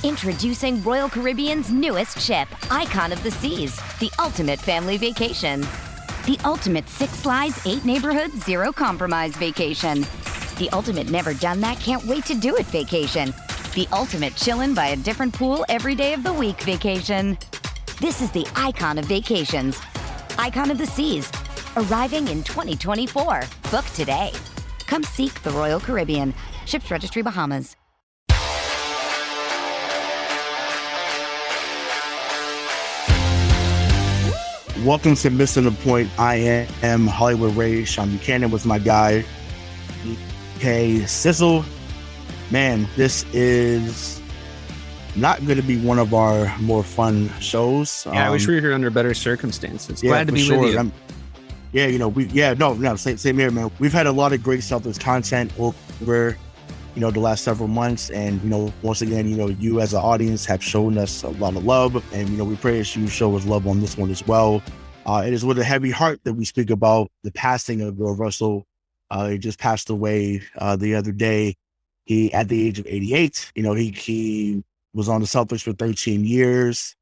Introducing Royal Caribbean's newest ship, Icon of the Seas, the ultimate family vacation. The ultimate 6 slides, 8 neighborhoods, 0 compromise vacation. The ultimate never done that, can't wait to do it vacation. The ultimate chillin' by a different pool every day of the week vacation. This is the Icon of vacations. Icon of the Seas, arriving in 2024. Book today. Come seek the Royal Caribbean. Ships Registry, Bahamas. Welcome to Missing the Point. I am Hollywood Rayshawn. Buchanan was my guy. Okay, Sizzle. Man, this is not going to be one of our more fun shows. Yeah, I wish we were here under better circumstances. Yeah, Glad to be with you. Same here, man. We've had a lot of great Celtics content over, the last several months. And, once again, you as an audience have shown us a lot of love. And, we pray that you show us love on this one as well. It is with a heavy heart that we speak about the passing of Bill Russell. He just passed away the other day. He, at the age of 88, he was on the Celtics for 13 years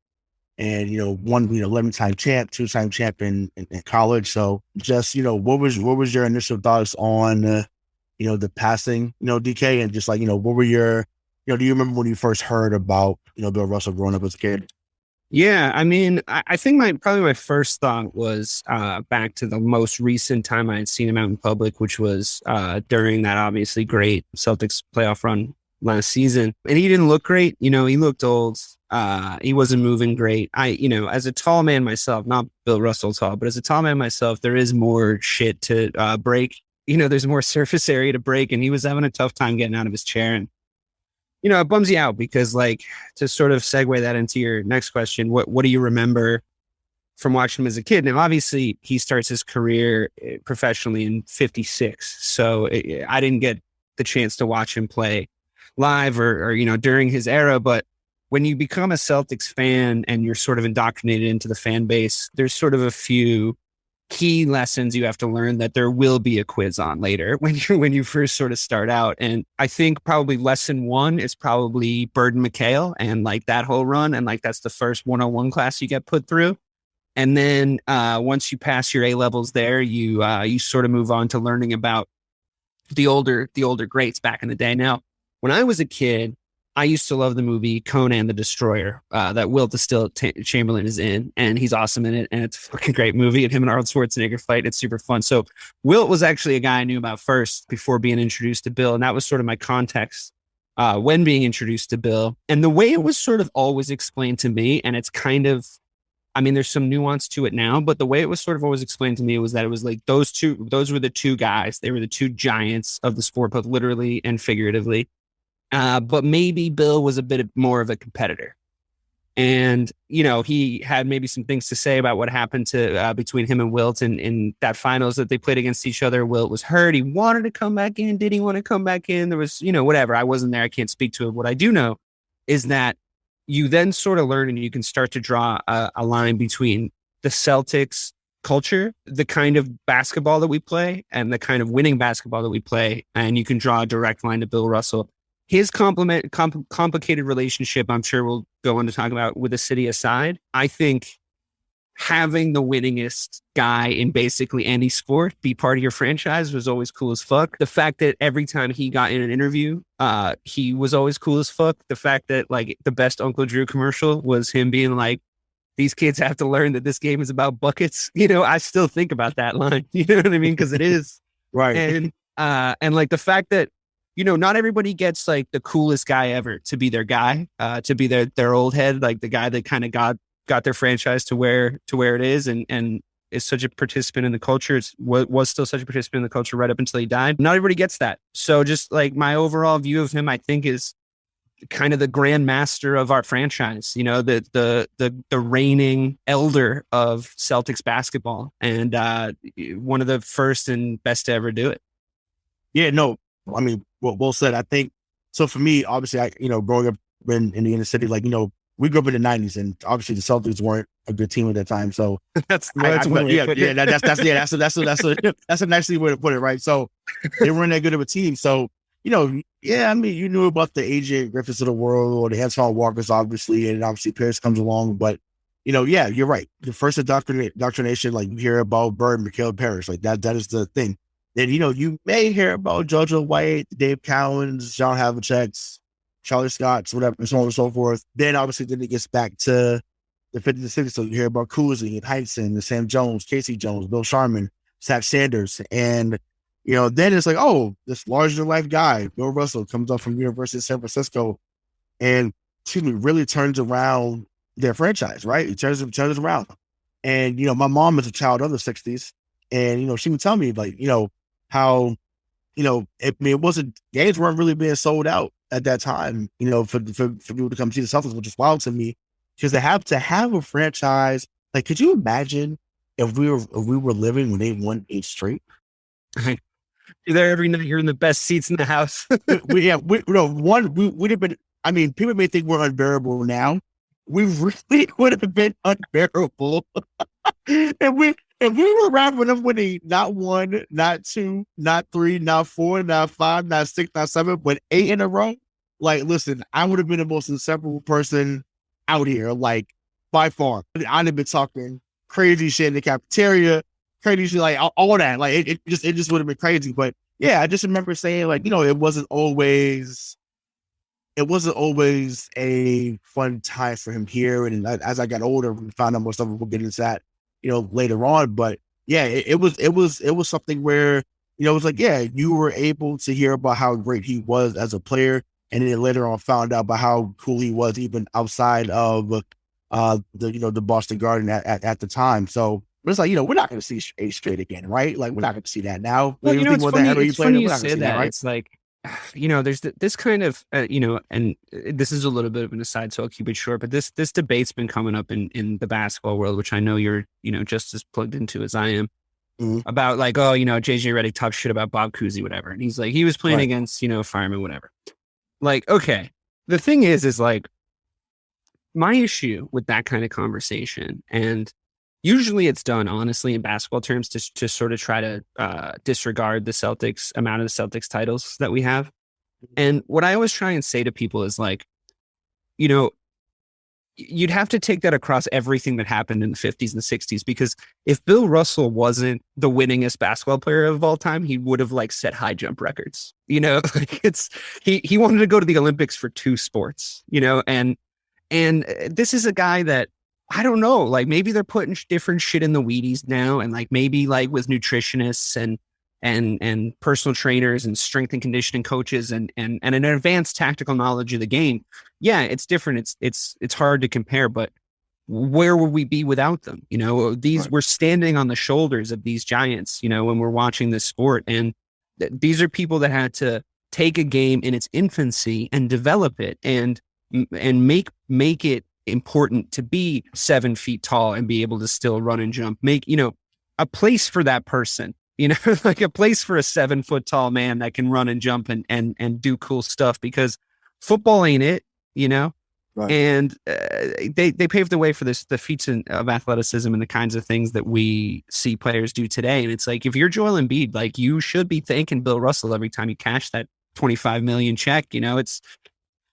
and, one, 11-time champ, 2-time champ in college. So just, what was your initial thoughts on, the passing, DK, and just what were your, do you remember when you first heard about, Bill Russell growing up as a kid? Yeah, I mean, I think my first thought was back to the most recent time I had seen him out in public, which was during that obviously great Celtics playoff run last season. And he didn't look great. He looked old. He wasn't moving great. As a tall man myself, not Bill Russell tall, but as a tall man myself, there is more shit to break. There's more surface area to break. And he was having a tough time getting out of his chair. And it bums you out because, to sort of segue that into your next question, what do you remember from watching him as a kid? Now, obviously, he starts his career professionally in 56. So I didn't get the chance to watch him play live or during his era. But when you become a Celtics fan and you're sort of indoctrinated into the fan base, there's sort of a few key lessons you have to learn that there will be a quiz on later when you first sort of start out. And I think probably lesson 1 is probably Bird and McHale and that whole run. And that's the first 101 class you get put through. And then once you pass your A levels there, you sort of move on to learning about the older greats back in the day. Now, when I was a kid, I used to love the movie Conan the Destroyer that Wilt the Still Chamberlain is in, and he's awesome in it, and it's a fucking great movie, and him and Arnold Schwarzenegger fight. It's super fun. So Wilt was actually a guy I knew about first before being introduced to Bill, and that was sort of my context when being introduced to Bill. And the way it was sort of always explained to me, and it's kind of, there's some nuance to it now, but the way it was sort of always explained to me was that it was those were the two guys. They were the two giants of the sport, both literally and figuratively. But maybe Bill was a bit more of a competitor. And, he had maybe some things to say about what happened to between him and Wilt in that finals that they played against each other. Wilt was hurt. He wanted to come back in. Did he want to come back in? There was, whatever. I wasn't there. I can't speak to it. What I do know is that you then sort of learn and you can start to draw a line between the Celtics culture, the kind of basketball that we play, and the kind of winning basketball that we play. And you can draw a direct line to Bill Russell. His complicated relationship, I'm sure we'll go on to talk about with the city aside. I think having the winningest guy in basically any sport be part of your franchise was always cool as fuck. The fact that every time he got in an interview, he was always cool as fuck. The fact that the best Uncle Drew commercial was him being like, these kids have to learn that this game is about buckets. I still think about that line. You know what I mean? Because it is. Right. And the fact that, not everybody gets the coolest guy ever to be their guy, to be their old head, the guy that kind of got their franchise to where it is and is such a participant in the culture. Was still such a participant in the culture right up until he died. Not everybody gets that. So just my overall view of him, I think, is kind of the grand master of our franchise, the reigning elder of Celtics basketball and one of the first and best to ever do it. Yeah, no, well said. I think so. For me, obviously, growing up in the inner city, we grew up in the 90s, and obviously the Celtics weren't a good team at that time. So that's a nice way to put it, right? So they weren't that good of a team. So yeah, I mean, you knew about the AJ Griffiths of the world or the Antoine Walkers, obviously, and obviously Pierce comes along, but yeah, you're right. The first indoctrination, like you hear about Bird, Mikael Parrish, like that is the thing. Then, you may hear about JoJo White, Dave Cowens, John Havlicek's, Charlie Scott's, whatever, and so on and so forth. Then obviously it gets back to the 50s and 60s. So you hear about Cousy and Heisen, and Sam Jones, Casey Jones, Bill Sharman, Zach Sanders. And, then it's like, oh, this larger than life guy, Bill Russell, comes up from University of San Francisco and really turns around their franchise, right? It turns around. And, my mom is a child of the 60s. And, she would tell me, like, how, it wasn't, games weren't really being sold out at that time, for people to come see the Celtics, which is wild to me, because they have to have a franchise. Like, could you imagine if we were living when they won 8 straight? You're there every night. You're in the best seats in the house. we'd have been, I mean, people may think we're unbearable now. We really would have been unbearable. If we were around with them winning not 1, not 2, not 3, not 4, not 5, not 6, not 7, but 8 in a row, like, listen, I would have been the most inseparable person out here, like, by far. I'd have been talking crazy shit in the cafeteria, crazy shit, like, all that. Like, it just would have been crazy. But yeah, I just remember saying, like, it wasn't always a fun time for him here. And as I got older, we found out more stuff. We'll get into that, later on. But yeah, it was something where, it was like, yeah, you were able to hear about how great he was as a player. And then later on found out about how cool he was even outside of the Boston Garden at the time. So it's like, we're not going to see 8 straight again, right? Like, we're not going to see that now. Well, it's funny you say that. Right? It's like, there's this kind of, and this is a little bit of an aside, so I'll keep it short, but this debate's been coming up in the basketball world, which I know you're, just as plugged into as I am, about like, oh, JJ Redick talks shit about Bob Cousy, whatever. And he's like, he was playing against, firemen, whatever. Like, okay. The thing is like, my issue with that kind of conversation, and usually it's done honestly in basketball terms to sort of try to disregard the Celtics amount of the Celtics titles that we have. And what I always try and say to people is like, you'd have to take that across everything that happened in the 50s and 60s, because if Bill Russell wasn't the winningest basketball player of all time, he would have like set high jump records, like he wanted to go to the Olympics for 2 sports, and this is a guy that, I don't know, like maybe they're putting different shit in the Wheaties now. And like, maybe like with nutritionists and personal trainers and strength and conditioning coaches and an advanced tactical knowledge of the game. Yeah, it's different. It's hard to compare, but where would we be without them? We're standing on the shoulders of these giants, when we're watching this sport. And these are people that had to take a game in its infancy and develop it and make it important to be 7 feet tall and be able to still run and jump, make, a place for that person, like a place for a 7 foot tall man that can run and jump and do cool stuff, because football ain't it, Right. And they paved the way for the feats of athleticism and the kinds of things that we see players do today. And it's like, if you're Joel Embiid, like you should be thanking Bill Russell every time you cash that $25 million check.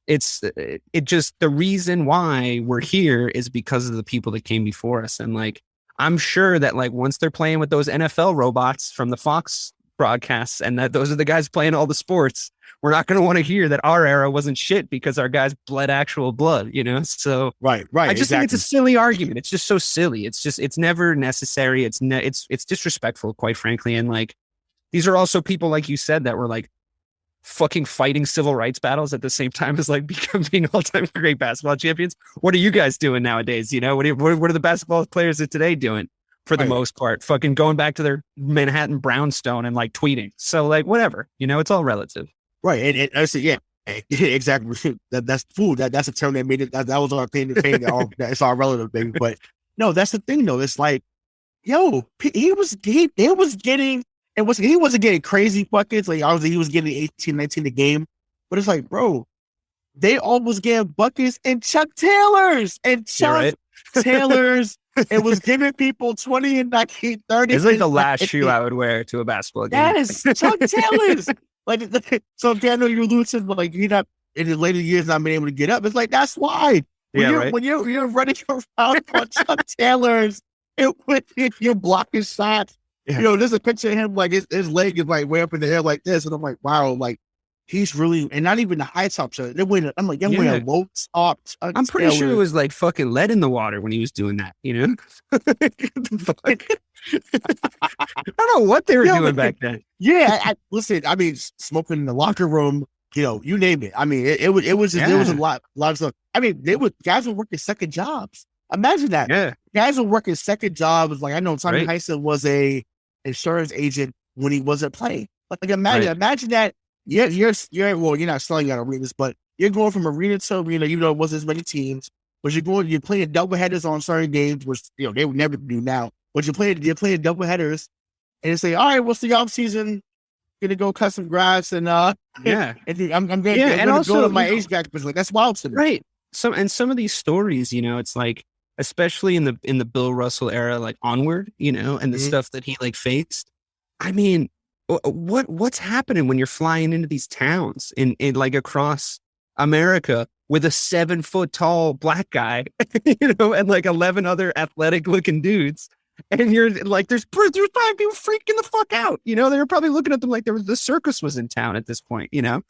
It just, the reason why we're here is because of the people that came before us. And like, I'm sure that like once they're playing with those NFL robots from the Fox broadcasts, and that those are the guys playing all the sports, we're not going to want to hear that our era wasn't shit because our guys bled actual blood, So right. I just think it's a silly argument. It's just so silly. It's never necessary. It's disrespectful, quite frankly. And like, these are also people, like you said, that were like fucking fighting civil rights battles at the same time as like becoming all-time great basketball champions. What are you guys doing nowadays? What are the basketball players of today doing? For the most part, fucking going back to their Manhattan brownstone and like tweeting. So like, whatever, it's all relative. Right. And I said, yeah, exactly. That's food. That's a term that made it. That was our thing. It's all relative, baby. But no, that's the thing though. It's like, yo, he wasn't getting crazy buckets. Like obviously he was getting 18, 19 a game, but it's like, bro, they almost get buckets and Chuck Taylors It was giving people 20 and 19, 30. It's like the last shoe I would wear to a basketball game. Yes, Chuck Taylors. So Daniel, you're losing, but like you're not in the later years not being able to get up. It's like that's why when you're running around on Chuck Taylor's, you're blocking shots. Yeah. There's a picture of him like his leg is like way up in the air like this, and I'm like, wow, like he's really, and not even the high top shot. I'm like, I'm wearing low top. I'm pretty sure it was like fucking lead in the water when he was doing that. I don't know what they were doing back then. Yeah, listen. I mean, smoking in the locker room. You name it. I mean, it was there was a lot of stuff. I mean, guys were working second jobs. Imagine that. Yeah, guys were working second jobs. Like I know Tommy Heisen was a insurance agent when he wasn't playing. Like imagine that. Yeah, you're not selling out arenas, but you're going from arena to arena, even though it wasn't as many teams. But you're playing double headers on certain games, which they would never do now. But you're playing double headers, and it's like, all right, what's the off season? Gonna go cut some grass and and I'm gonna go to my age back, but like that's wild to me, right? Some of these stories, it's like, especially in the Bill Russell era, like onward, and the stuff that he like faced. I mean, what's happening when you're flying into these towns in like across America with a 7-foot tall black guy, and like 11 other athletic looking dudes, and you're like, there's probably people freaking the fuck out, they were probably looking at them like the circus was in town at this point, and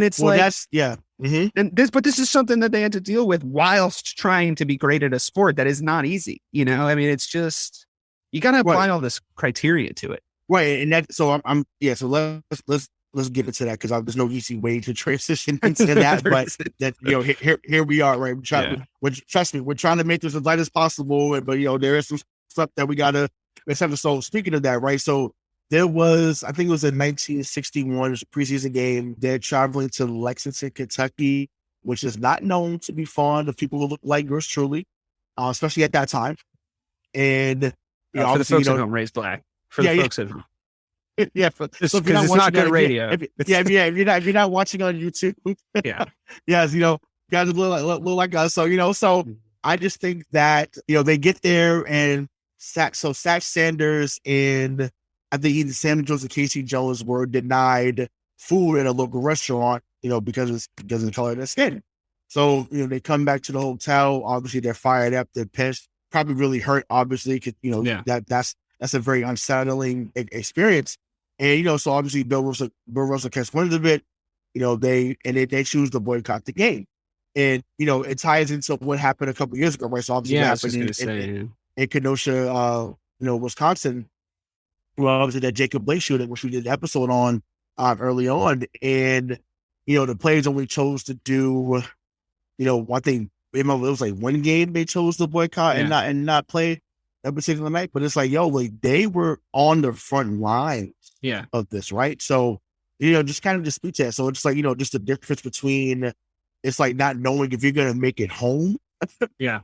it's that's and this is something that they had to deal with whilst trying to be great at a sport that is not easy, I mean, it's just, you got to apply all this criteria to it. Right, and that. So So let's get into that because there's no easy way to transition into that. But that here we are, right? Trust me, we're trying to make this as light as possible. But there is some stuff that we gotta. So speaking of that, right? So there was, I think it was in 1961, it was a preseason game. They're traveling to Lexington, Kentucky, which is not known to be fond of people who look like yours truly, especially at that time. And for the folks at home, raised black. For the folks at home. Yeah, so if you're not, it's not good radio. If you're not watching on YouTube, guys look like us. So I just think that they get there and Zach Sanders and I think either Sam Jones and Casey Jones were denied food at a local restaurant, because of the color of their skin. So they come back to the hotel. Obviously, they're fired up. They're pissed. Probably really hurt. Obviously, because that's a very unsettling experience. And, so obviously Bill Russell catch wind of it, they choose to boycott the game. And, it ties into what happened a couple of years ago, right? So obviously what happened in Kenosha, Wisconsin. Well, obviously that Jacob Blake shooting, which we did an episode on early on. And, the players only chose to do, one thing, it was like one game they chose to boycott and not play that particular night, but it's like, they were on the front lines of this, right? So, just kind of dispute that. So it's like, just the difference between, it's like not knowing if you're going to make it home.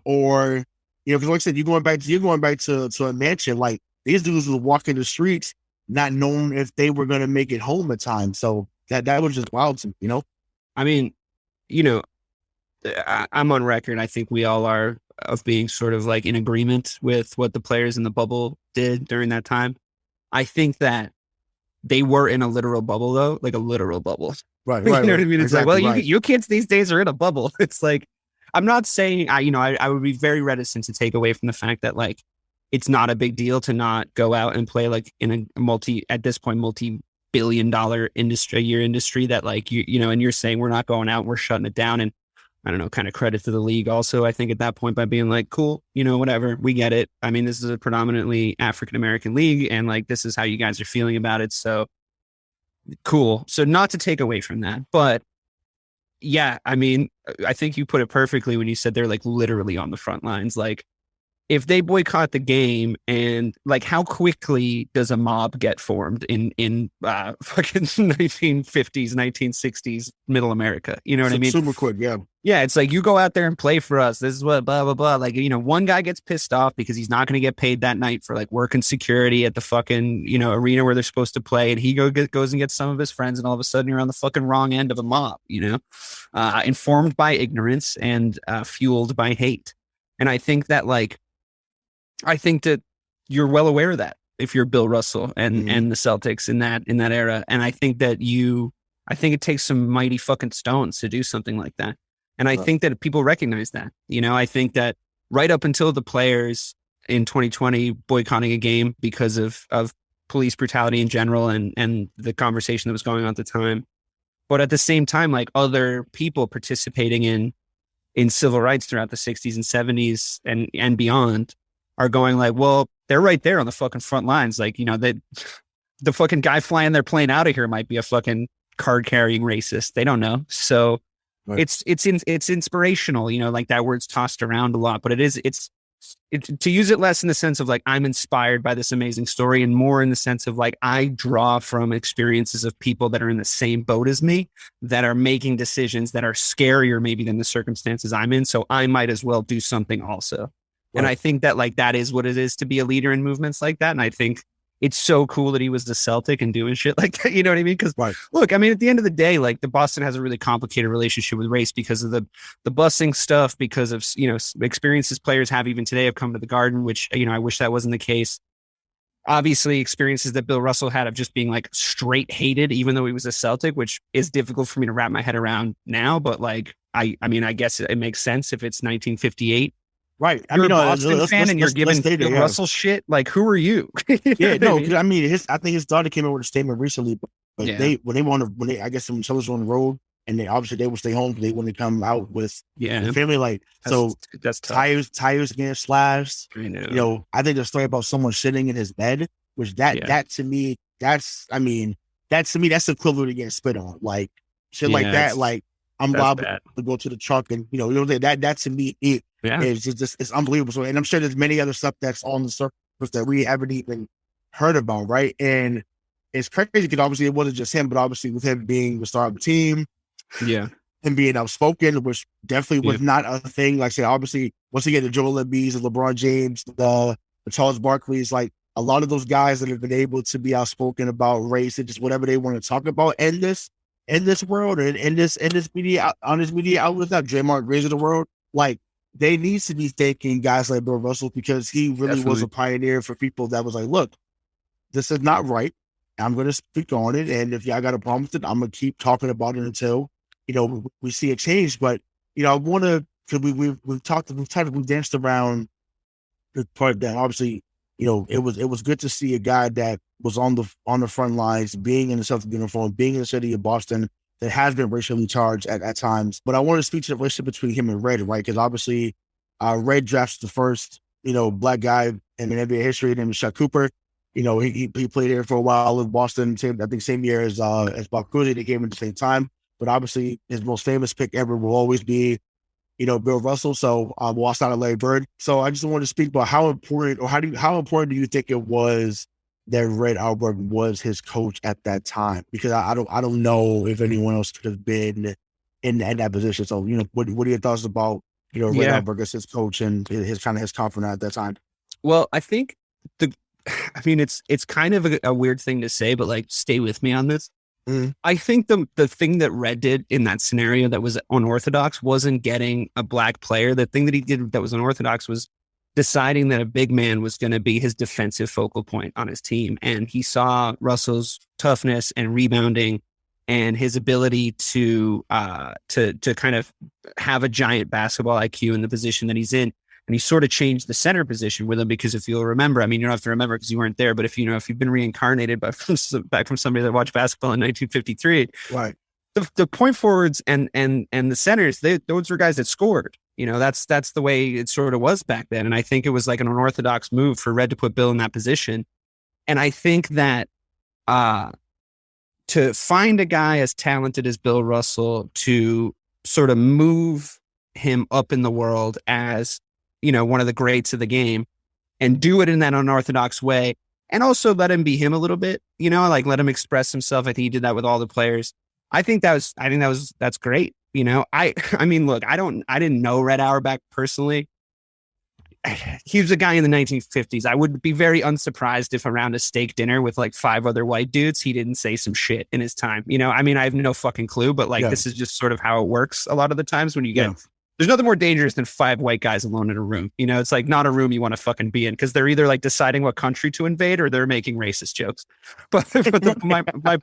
Or, because like I said, you're going back to a mansion. Like these dudes were walking the streets, not knowing if they were going to make it home at times. So that was just wild to me, I mean, I'm on record. I think we all are, of being sort of like in agreement with what the players in the bubble did during that time. I think that they were in a literal bubble though, like a literal bubble. Right. You know what I mean? It's exactly, like, you kids these days are in a bubble. It's like, I'm not saying, I would be very reticent to take away from the fact that like, it's not a big deal to not go out and play like in a multi-billion-dollar industry that like, and you're saying we're not going out, we're shutting it down. And I don't know, kind of credit to the league also, I think at that point by being like, cool, whatever, we get it. I mean, this is a predominantly African-American league and like, this is how you guys are feeling about it. So cool. So not to take away from that, but yeah, I mean, I think you put it perfectly when you said they're like literally on the front lines. Like if they boycott the game and like how quickly does a mob get formed in fucking 1950s, 1960s middle America? You know what I mean? Super quick. Yeah. Yeah. It's like you go out there and play for us. This is what blah, blah, blah. Like, one guy gets pissed off because he's not going to get paid that night for like working security at the fucking, arena where they're supposed to play. And he goes and gets some of his friends. And all of a sudden you're on the fucking wrong end of a mob, informed by ignorance and fueled by hate. And I think that you're well aware of that if you're Bill Russell and the Celtics in that era. And I think that you I think it takes some mighty fucking stones to do something like that. And I think that people recognize that. I think that right up until the players in 2020 boycotting a game because of police brutality in general and the conversation that was going on at the time. But at the same time, like other people participating in civil rights throughout the 60s and 70s and beyond are going like, well, they're right there on the fucking front lines. Like, that the fucking guy flying their plane out of here might be a fucking card carrying racist. They don't know. So it's inspirational, like that word's tossed around a lot, but it's to use it less in the sense of like, I'm inspired by this amazing story and more in the sense of like, I draw from experiences of people that are in the same boat as me that are making decisions that are scarier maybe than the circumstances I'm in. So I might as well do something also. Right. And I think that like, that is what it is to be a leader in movements like that. And I think it's so cool that he was the Celtic and doing shit like that. You know what I mean? Because look, I mean, at the end of the day, like the Boston has a really complicated relationship with race because of the busing stuff, because of, experiences players have even today have come to the Garden, which, I wish that wasn't the case. Obviously experiences that Bill Russell had of just being like straight hated, even though he was a Celtic, which is difficult for me to wrap my head around now. But like, I mean, I guess it makes sense if it's 1958. Right. You're a Boston fan and you're giving Bill Russell shit. Like, who are you? Yeah, no, because I mean, I think his daughter came out with a statement recently, but I guess when Celtics were on the road and they would stay home because they wouldn't come out with the family. Like, that's tires getting slashed. I know. I think the story about someone sitting in his bed, which that to me, that's the equivalent to getting spit on. Like shit like that. Like I'm liable to go to the truck and that to me it's unbelievable. So, and I'm sure there's many other stuff that's on the surface that we haven't even heard about, right? And it's crazy because obviously it wasn't just him, but obviously with him being the star of the team, him being outspoken, which definitely was not a thing. Like I say, obviously once again, the Joel Embiids, the LeBron James, the Charles Barkley's, like a lot of those guys that have been able to be outspoken about race and just whatever they want to talk about in this world and in this media on this media outlet, that Draymond Green of the world, like. They need to be thanking guys like Bill Russell because he really was a pioneer for people that was like, look, this is not right. I'm going to speak on it. And if y'all got a problem with it, I'm going to keep talking about it until, we see a change. But, I want to, because we've danced around the part that obviously, it was good to see a guy that was on the front lines, being in the Celtic uniform, being in the city of Boston, that has been racially charged at times. But I want to speak to the relationship between him and Red, right? Because obviously Red drafts the first, black guy in NBA history named Shaq Cooper. He played here for a while in Boston, same year as Bob Cousy. They came at the same time. But obviously his most famous pick ever will always be, Bill Russell. So lost out of Larry Bird. So I just wanted to speak about how important do you think it was that Red Auerbach was his coach at that time, because I don't know if anyone else could have been in that position. So, what are your thoughts about, Red Auerbach as his coach and his confidant at that time? Well, I think it's kind of a weird thing to say, but like, stay with me on this. I think the thing that Red did in that scenario that was unorthodox wasn't getting a black player. The thing that he did that was unorthodox was deciding that a big man was going to be his defensive focal point on his team. And he saw Russell's toughness and rebounding and his ability to kind of have a giant basketball IQ in the position that he's in. And he sort of changed the center position with him, because if you'll remember, I mean, you don't have to remember because you weren't there, but if you've been reincarnated back from somebody that watched basketball in 1953, right? The point forwards and the centers, those were guys that scored. That's the way it sort of was back then. And I think it was like an unorthodox move for Red to put Bill in that position. And I think that to find a guy as talented as Bill Russell to sort of move him up in the world as, one of the greats of the game, and do it in that unorthodox way, and also let him be him a little bit, like let him express himself. I think he did that with all the players. That's great. I mean, look, I didn't know Red Auerbach personally. He was a guy in the 1950s. I would be very unsurprised if around a steak dinner with like 5 other white dudes, he didn't say some shit in his time. I mean, I have no fucking clue, but this is just sort of how it works a lot of the times when you get, there's nothing more dangerous than 5 white guys alone in a room. It's like not a room you want to fucking be in, because they're either like deciding what country to invade or they're making racist jokes. But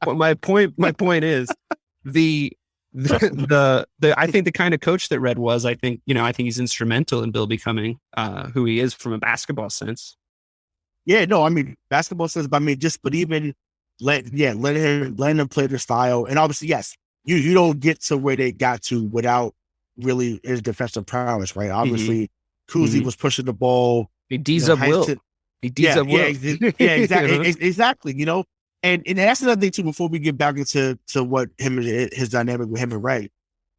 my point is, I think the kind of coach that Red was, I think he's instrumental in Bill becoming who he is from a basketball sense. Yeah, no, I mean basketball sense, but I mean but even let him play their style, and obviously yes, you don't get to where they got to without really his defensive prowess, right? Obviously, Kuzi was pushing the ball. He D's up Will. Yeah, exactly, exactly. And that's another thing too. Before we get back into what his dynamic with him and Ray,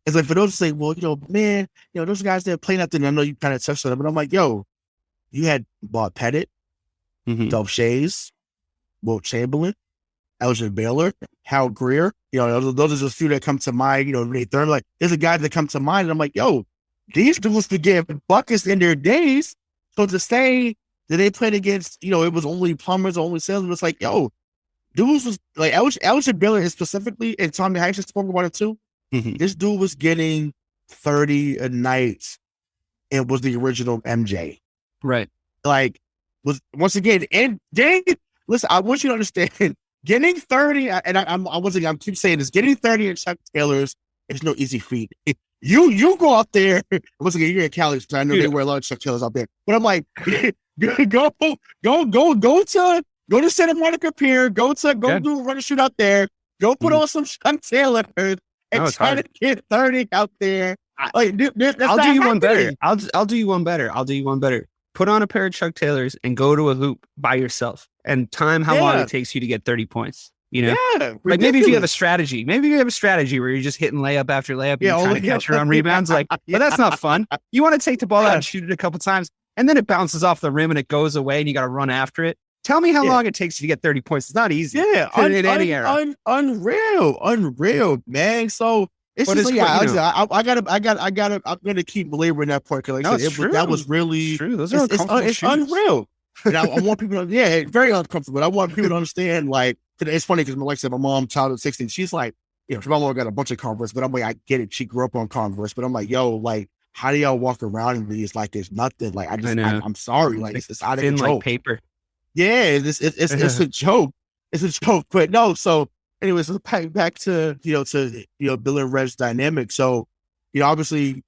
it's like for those to say, well, man, those guys that play nothing. I know you kind of touched on it, but I'm like, yo, you had Bob Pettit, Dolph Shays, Wilt Chamberlain, Elgin Baylor, Hal Greer. Those are just a few that come to mind. They're like, there's a guy that come to mind, and I'm like, yo, these dudes could get buckets in their days. So to say that they played against, it was only plumbers, only salesmen, it's like, yo, dudes was like Elgin Baylor specifically, and Tommy Hanks spoke about it too. This dude was getting 30 a night and was the original MJ. Right. Like, was once again, and listen, I want you to understand, getting 30, and I keep saying this, getting 30 in Chuck Taylors is no easy feat. You go out there, once again, you're in Cali, so I know they wear a lot of Chuck Taylors out there, but I'm like, go to Santa Monica Pier, go do a run and shoot out there, go put on some Chuck Taylors and try to get 30 out there. I'll do you one better. I'll do you one better. Put on a pair of Chuck Taylors and go to a hoop by yourself and time how long it takes you to get 30 points. Yeah, like maybe if you have a strategy, where you're just hitting layup after layup and you're trying to catch your own rebounds. Like, but that's not fun. You want to take the ball out and shoot it a couple times, and then it bounces off the rim and it goes away and you got to run after it. Tell me how long it takes you to get 30 points. It's not easy. Yeah, in any era. Unreal, man. So it's just I'm gonna keep belaboring that point because that was really true. Those are it's unreal. And I want people to, very uncomfortable. But I want people to understand, like, it's funny because like I said, my mom, childhood 16, she's like, my mom got a bunch of Converse, but I'm like, I get it. She grew up on Converse, but I'm like, yo, like, how do y'all walk around in these like there's nothing? Like, I'm sorry, like it's out of control. Like paper. Yeah, it's a joke. It's a joke. But no, so anyways, let's back to Bill and Red's dynamic. So, obviously,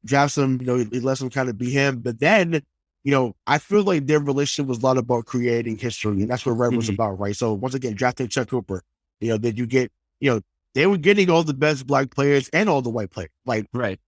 draft him, he lets him kind of be him, but then I feel like their relationship was a lot about creating history, and that's what Red was about, right? So once again, drafting Chuck Cooper, then you get, they were getting all the best black players and all the white players. Like, right.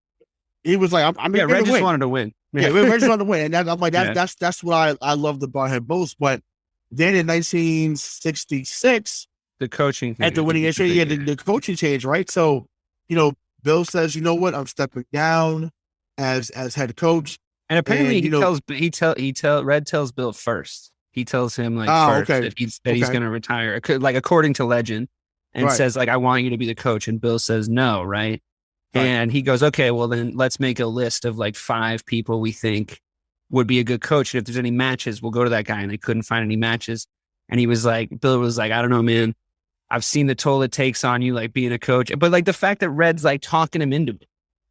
He was like, Red just wanted to win. Yeah, Red just wanted to win. And I'm like, that's what I loved about him both. But then in 1966, the coaching at the winning issue, the coaching change, right? So, Bill says, you know what, I'm stepping down as head coach. And apparently Red tells Bill first. He tells him that he's going to retire, like according to legend, and says like, I want you to be the coach. And Bill says no, right? And he goes, okay, well then let's make a list of like 5 people we think would be a good coach. And if there's any matches, we'll go to that guy. And they couldn't find any matches. And Bill was like, I don't know, man. I've seen the toll it takes on you, like being a coach. But like the fact that Red's like talking him into it,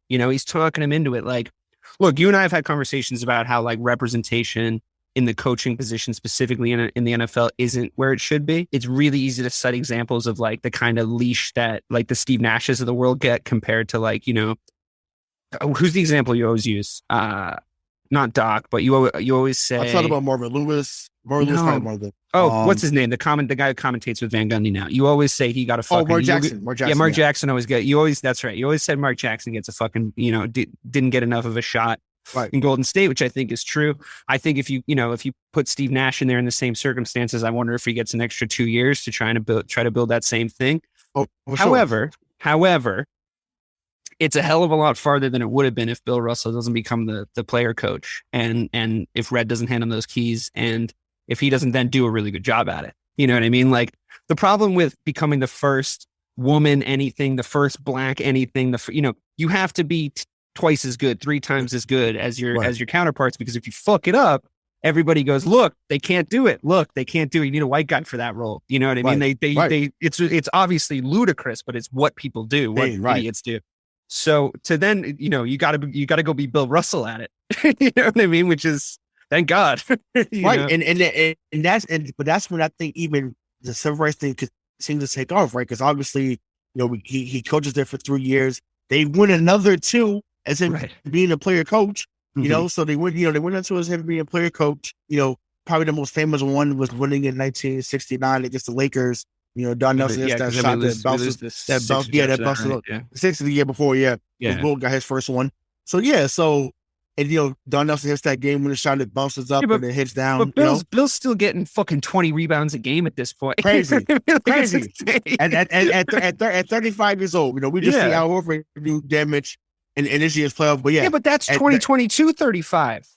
he's talking him into it. Like, look, you and I have had conversations about how like representation in the coaching position, specifically in the NFL, isn't where it should be. It's really easy to cite examples of like the kind of leash that like the Steve Nashes of the world get compared to like, who's the example you always use? Not Doc, but you always say. I thought about Marvin Lewis. Marvin Lewis. What's his name? The guy who commentates with Van Gundy now. You always say he got a fucking. Mark Jackson. Yeah, Mark Jackson always get. That's right. You always said Mark Jackson gets a fucking. Didn't get enough of a shot in Golden State, which I think is true. I think if you put Steve Nash in there in the same circumstances, I wonder if he gets an extra 2 years to try to build that same thing. Oh, sure. However, it's a hell of a lot farther than it would have been if Bill Russell doesn't become the player coach, and if Red doesn't hand him those keys, and if he doesn't then do a really good job at it. You know what I mean? Like the problem with becoming the first woman anything, the first black anything, you have to be twice as good, 3 times as good as your counterparts, because if you fuck it up, everybody goes, look, they can't do it. Look, they can't do it. You need a white guy for that role. You know what I mean? It's obviously ludicrous, but it's what people do, what idiots do. So to then, you gotta go be Bill Russell at it. You know what I mean? Which is, thank God. Right. But that's when I think even the civil rights thing could seem to take off, right? Because obviously he coaches there for 3 years. They win another 2 as him being a player coach. So they went into as him being a player coach. Probably the most famous one was winning in 1969 against the Lakers. Don Nelson hits that shot that bounces. That bounces. The 6 of the year before. Will got his first one. So and Don Nelson hits that game winning shot that bounces up and it hits down. But Bill's still getting fucking 20 rebounds a game at this point. Crazy. And at 35 years old, we just see Al Horford do damage in this year's playoff. But but that's 2022 35.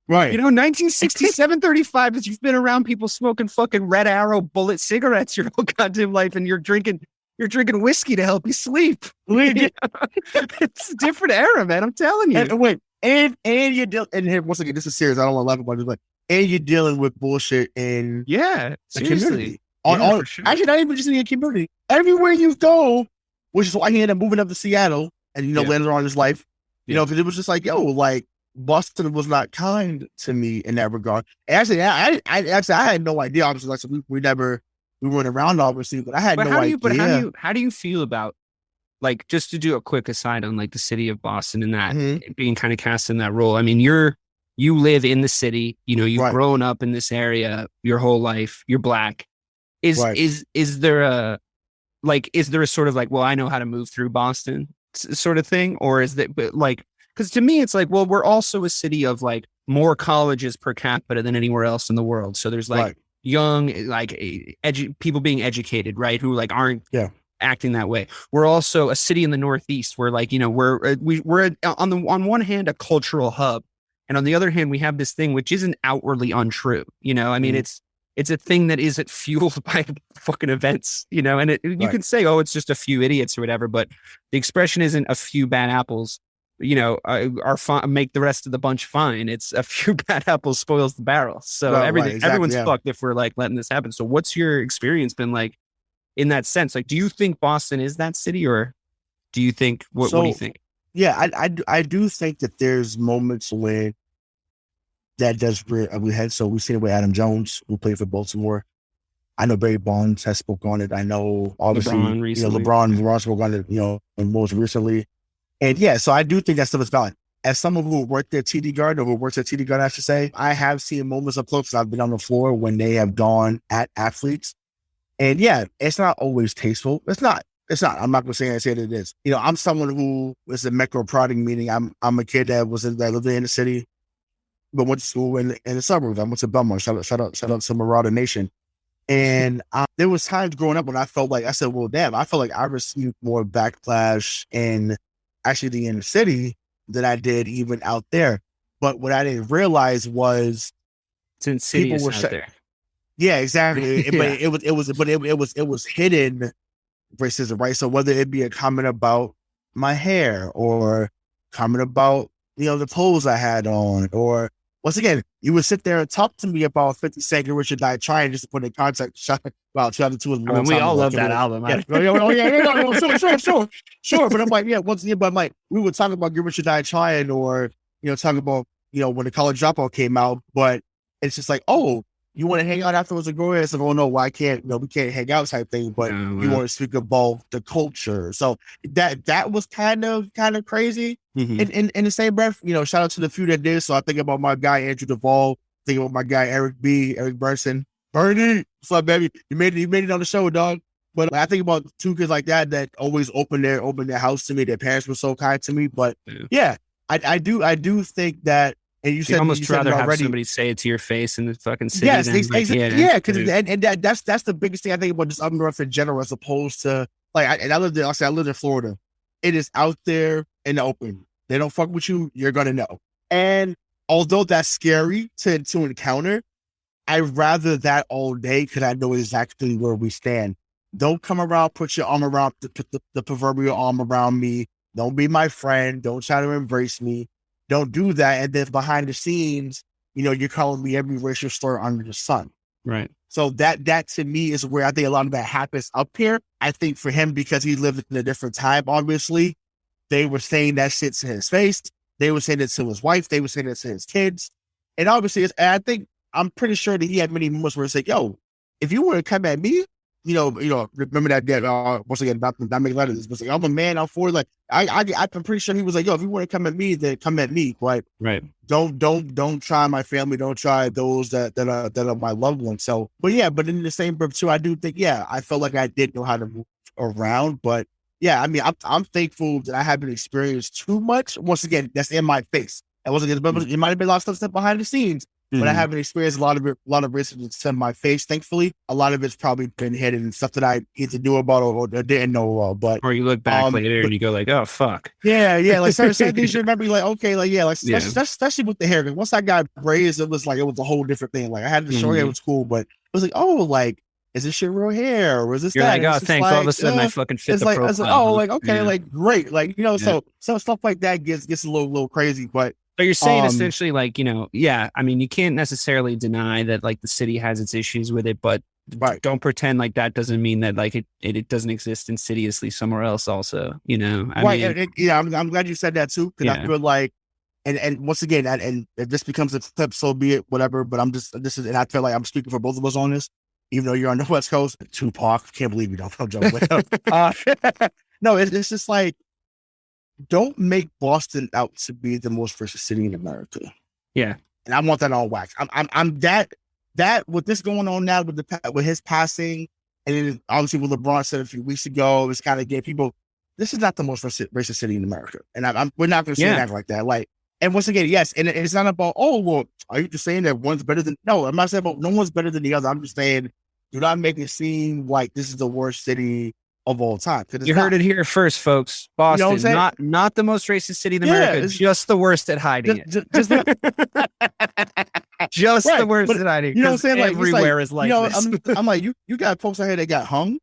Right. 1967 35 is you've been around people smoking fucking Red Arrow bullet cigarettes your whole goddamn life, and you're drinking whiskey to help you sleep. It's a different era, man. I'm telling you. And you're dealing, and here, once again, this is serious. I don't want to laugh about this, but and you're dealing with bullshit in the community. For sure. Actually, not even just in your community. Everywhere you go, which is why he ended up moving up to Seattle and landed on his life. Because it was just like, Boston was not kind to me in that regard. And actually, I had no idea. Obviously, like we weren't around, obviously, but I had no idea. But how do you feel about, like, just to do a quick aside on like the city of Boston and that being kind of cast in that role? I mean, you live in the city, you've grown up in this area your whole life. You're Black. Is there a sort of like, well, I know how to move through Boston sort of thing, or is that like? Because to me, it's like, well, we're also a city of like more colleges per capita than anywhere else in the world. So there's like young, like people being educated, right? Who like aren't acting that way. We're also a city in the Northeast where like, we're on one hand, a cultural hub. And on the other hand, we have this thing which isn't outwardly untrue. I mean, it's a thing that isn't fueled by fucking events, and you can say, oh, it's just a few idiots or whatever, but the expression isn't a few bad apples make the rest of the bunch fine. It's a few bad apples spoils the barrel. So everyone's fucked if we're like letting this happen. So what's your experience been like in that sense? Like, do you think Boston is that city, or do you think, what do you think? Yeah, I do think that there's moments when that does we had. So we've seen it with Adam Jones, who played for Baltimore. I know Barry Bonds has spoken on it. I know obviously LeBron spoke on it, and most recently. And so I do think that stuff is valid. As someone who worked at TD Garden, or who works at TD Garden, I should say, I have seen moments up close. I've been on the floor when they have gone at athletes. And it's not always tasteful. It's not. I'm not going to say that it is. I'm someone who is a metro prodding, meaning I'm a kid that lived in the city, but went to school in the suburbs. I went to Belmont. Shout out to Marauder Nation. And there was times growing up when I felt like, I said, well, damn, I felt like I received more backlash in actually the inner city than I did even out there. But what I didn't realize was since people were out there. Yeah, exactly. But it was hidden racism, right? So whether it be a comment about my hair, or comment about the clothes I had on, or once again, you would sit there and talk to me about 50 Cent and Richard Died Trying, just to put in context. Wow, 2002 was we all love that album. Sure. But I'm like, but I'm like, we would talk about Get Rich or Die Trying, or talk about when the College Dropout came out. But it's just like, oh, you want to hang out afterwards and go ahead? It's like, oh no, well, I can't. We can't hang out type thing. But you want to speak about the culture. So that was kind of crazy. In the same breath, shout out to the few that did. So I think about my guy Andrew Duvall. Think about my guy Eric Burson. Bernie, what's up, baby? You made it on the show, dog. But I think about two kids like that always opened their house to me. Their parents were so kind to me. But I do think that. And you said almost you rather said have already. somebody say it to your face in the fucking city. Yes, exactly. Because that's the biggest thing I think about just up north in general, as opposed to like I lived in Florida. It is out there in the open. They don't fuck with you, you're gonna know. And although that's scary to encounter, I'd rather that all day because I know exactly where we stand. Don't come around, put your arm around the proverbial arm around me. Don't be my friend. Don't try to embrace me. Don't do that. And then behind the scenes, you're calling me every racial slur under the sun. Right. So that to me is where I think a lot of that happens up here. I think for him, because he lived in a different time, obviously, they were saying that shit to his face. They were saying it to his wife. They were saying it to his kids. And obviously, I'm pretty sure that he had many moments where it's like, yo, if you want to come at me, remember that once again, not making light of this, but like, I'm a man, I'm for like, I'm pretty sure he was like, yo, if you want to come at me, then come at me. But right. Don't try my family. Don't try those that are my loved ones. So, but in the same breath too, I do think, I felt like I did know how to move around, but yeah, I mean, I'm thankful that I haven't experienced too much. Once again, that's in my face. And once again, it might have been a lot of stuff behind the scenes, but I haven't experienced a lot of racism in my face. Thankfully, a lot of it's probably been hidden and stuff that I get to do about or didn't know about. But or you look back later and you go like, oh fuck. Yeah, like certain things you remember, like okay, like especially with the hair. Once I got braids, it was a whole different thing. Like I had the short hair, it was cool, but it was like, oh, like, is this shit real hair or is this You're that? like, oh, thanks. All of a sudden, I fucking fit the profile. It's like, oh, like okay, like great, like so stuff like that gets a little crazy, but. So you're saying essentially like, I mean, you can't necessarily deny that like the city has its issues with it, but don't pretend like that doesn't mean that like it doesn't exist insidiously somewhere else also, I mean, I'm glad you said that too. Cause I feel like, and once again, and if this becomes a clip, so be it, whatever, but and I feel like I'm speaking for both of us on this, even though you're on the West Coast, Tupac, can't believe you don't joke with him. No, it's just like, don't make Boston out to be the most racist city in America. Yeah, and I want that on wax. I'm that with this going on now with his passing, and then obviously what LeBron said a few weeks ago, it's kind of gave people, this is not the most racist city in America, and we're not going to say that like that. Like, and once again, yes, and it's not about are you just saying that one's better than? No, I'm not saying about no one's better than the other. I'm just saying, do not make it seem like this is the worst city of all time. You heard it here first, folks. Boston, not the most racist city in America, just the worst at hiding it. Just the worst at hiding. You know what I'm saying? Like everywhere is like this. I'm like, you got folks out here that got hung.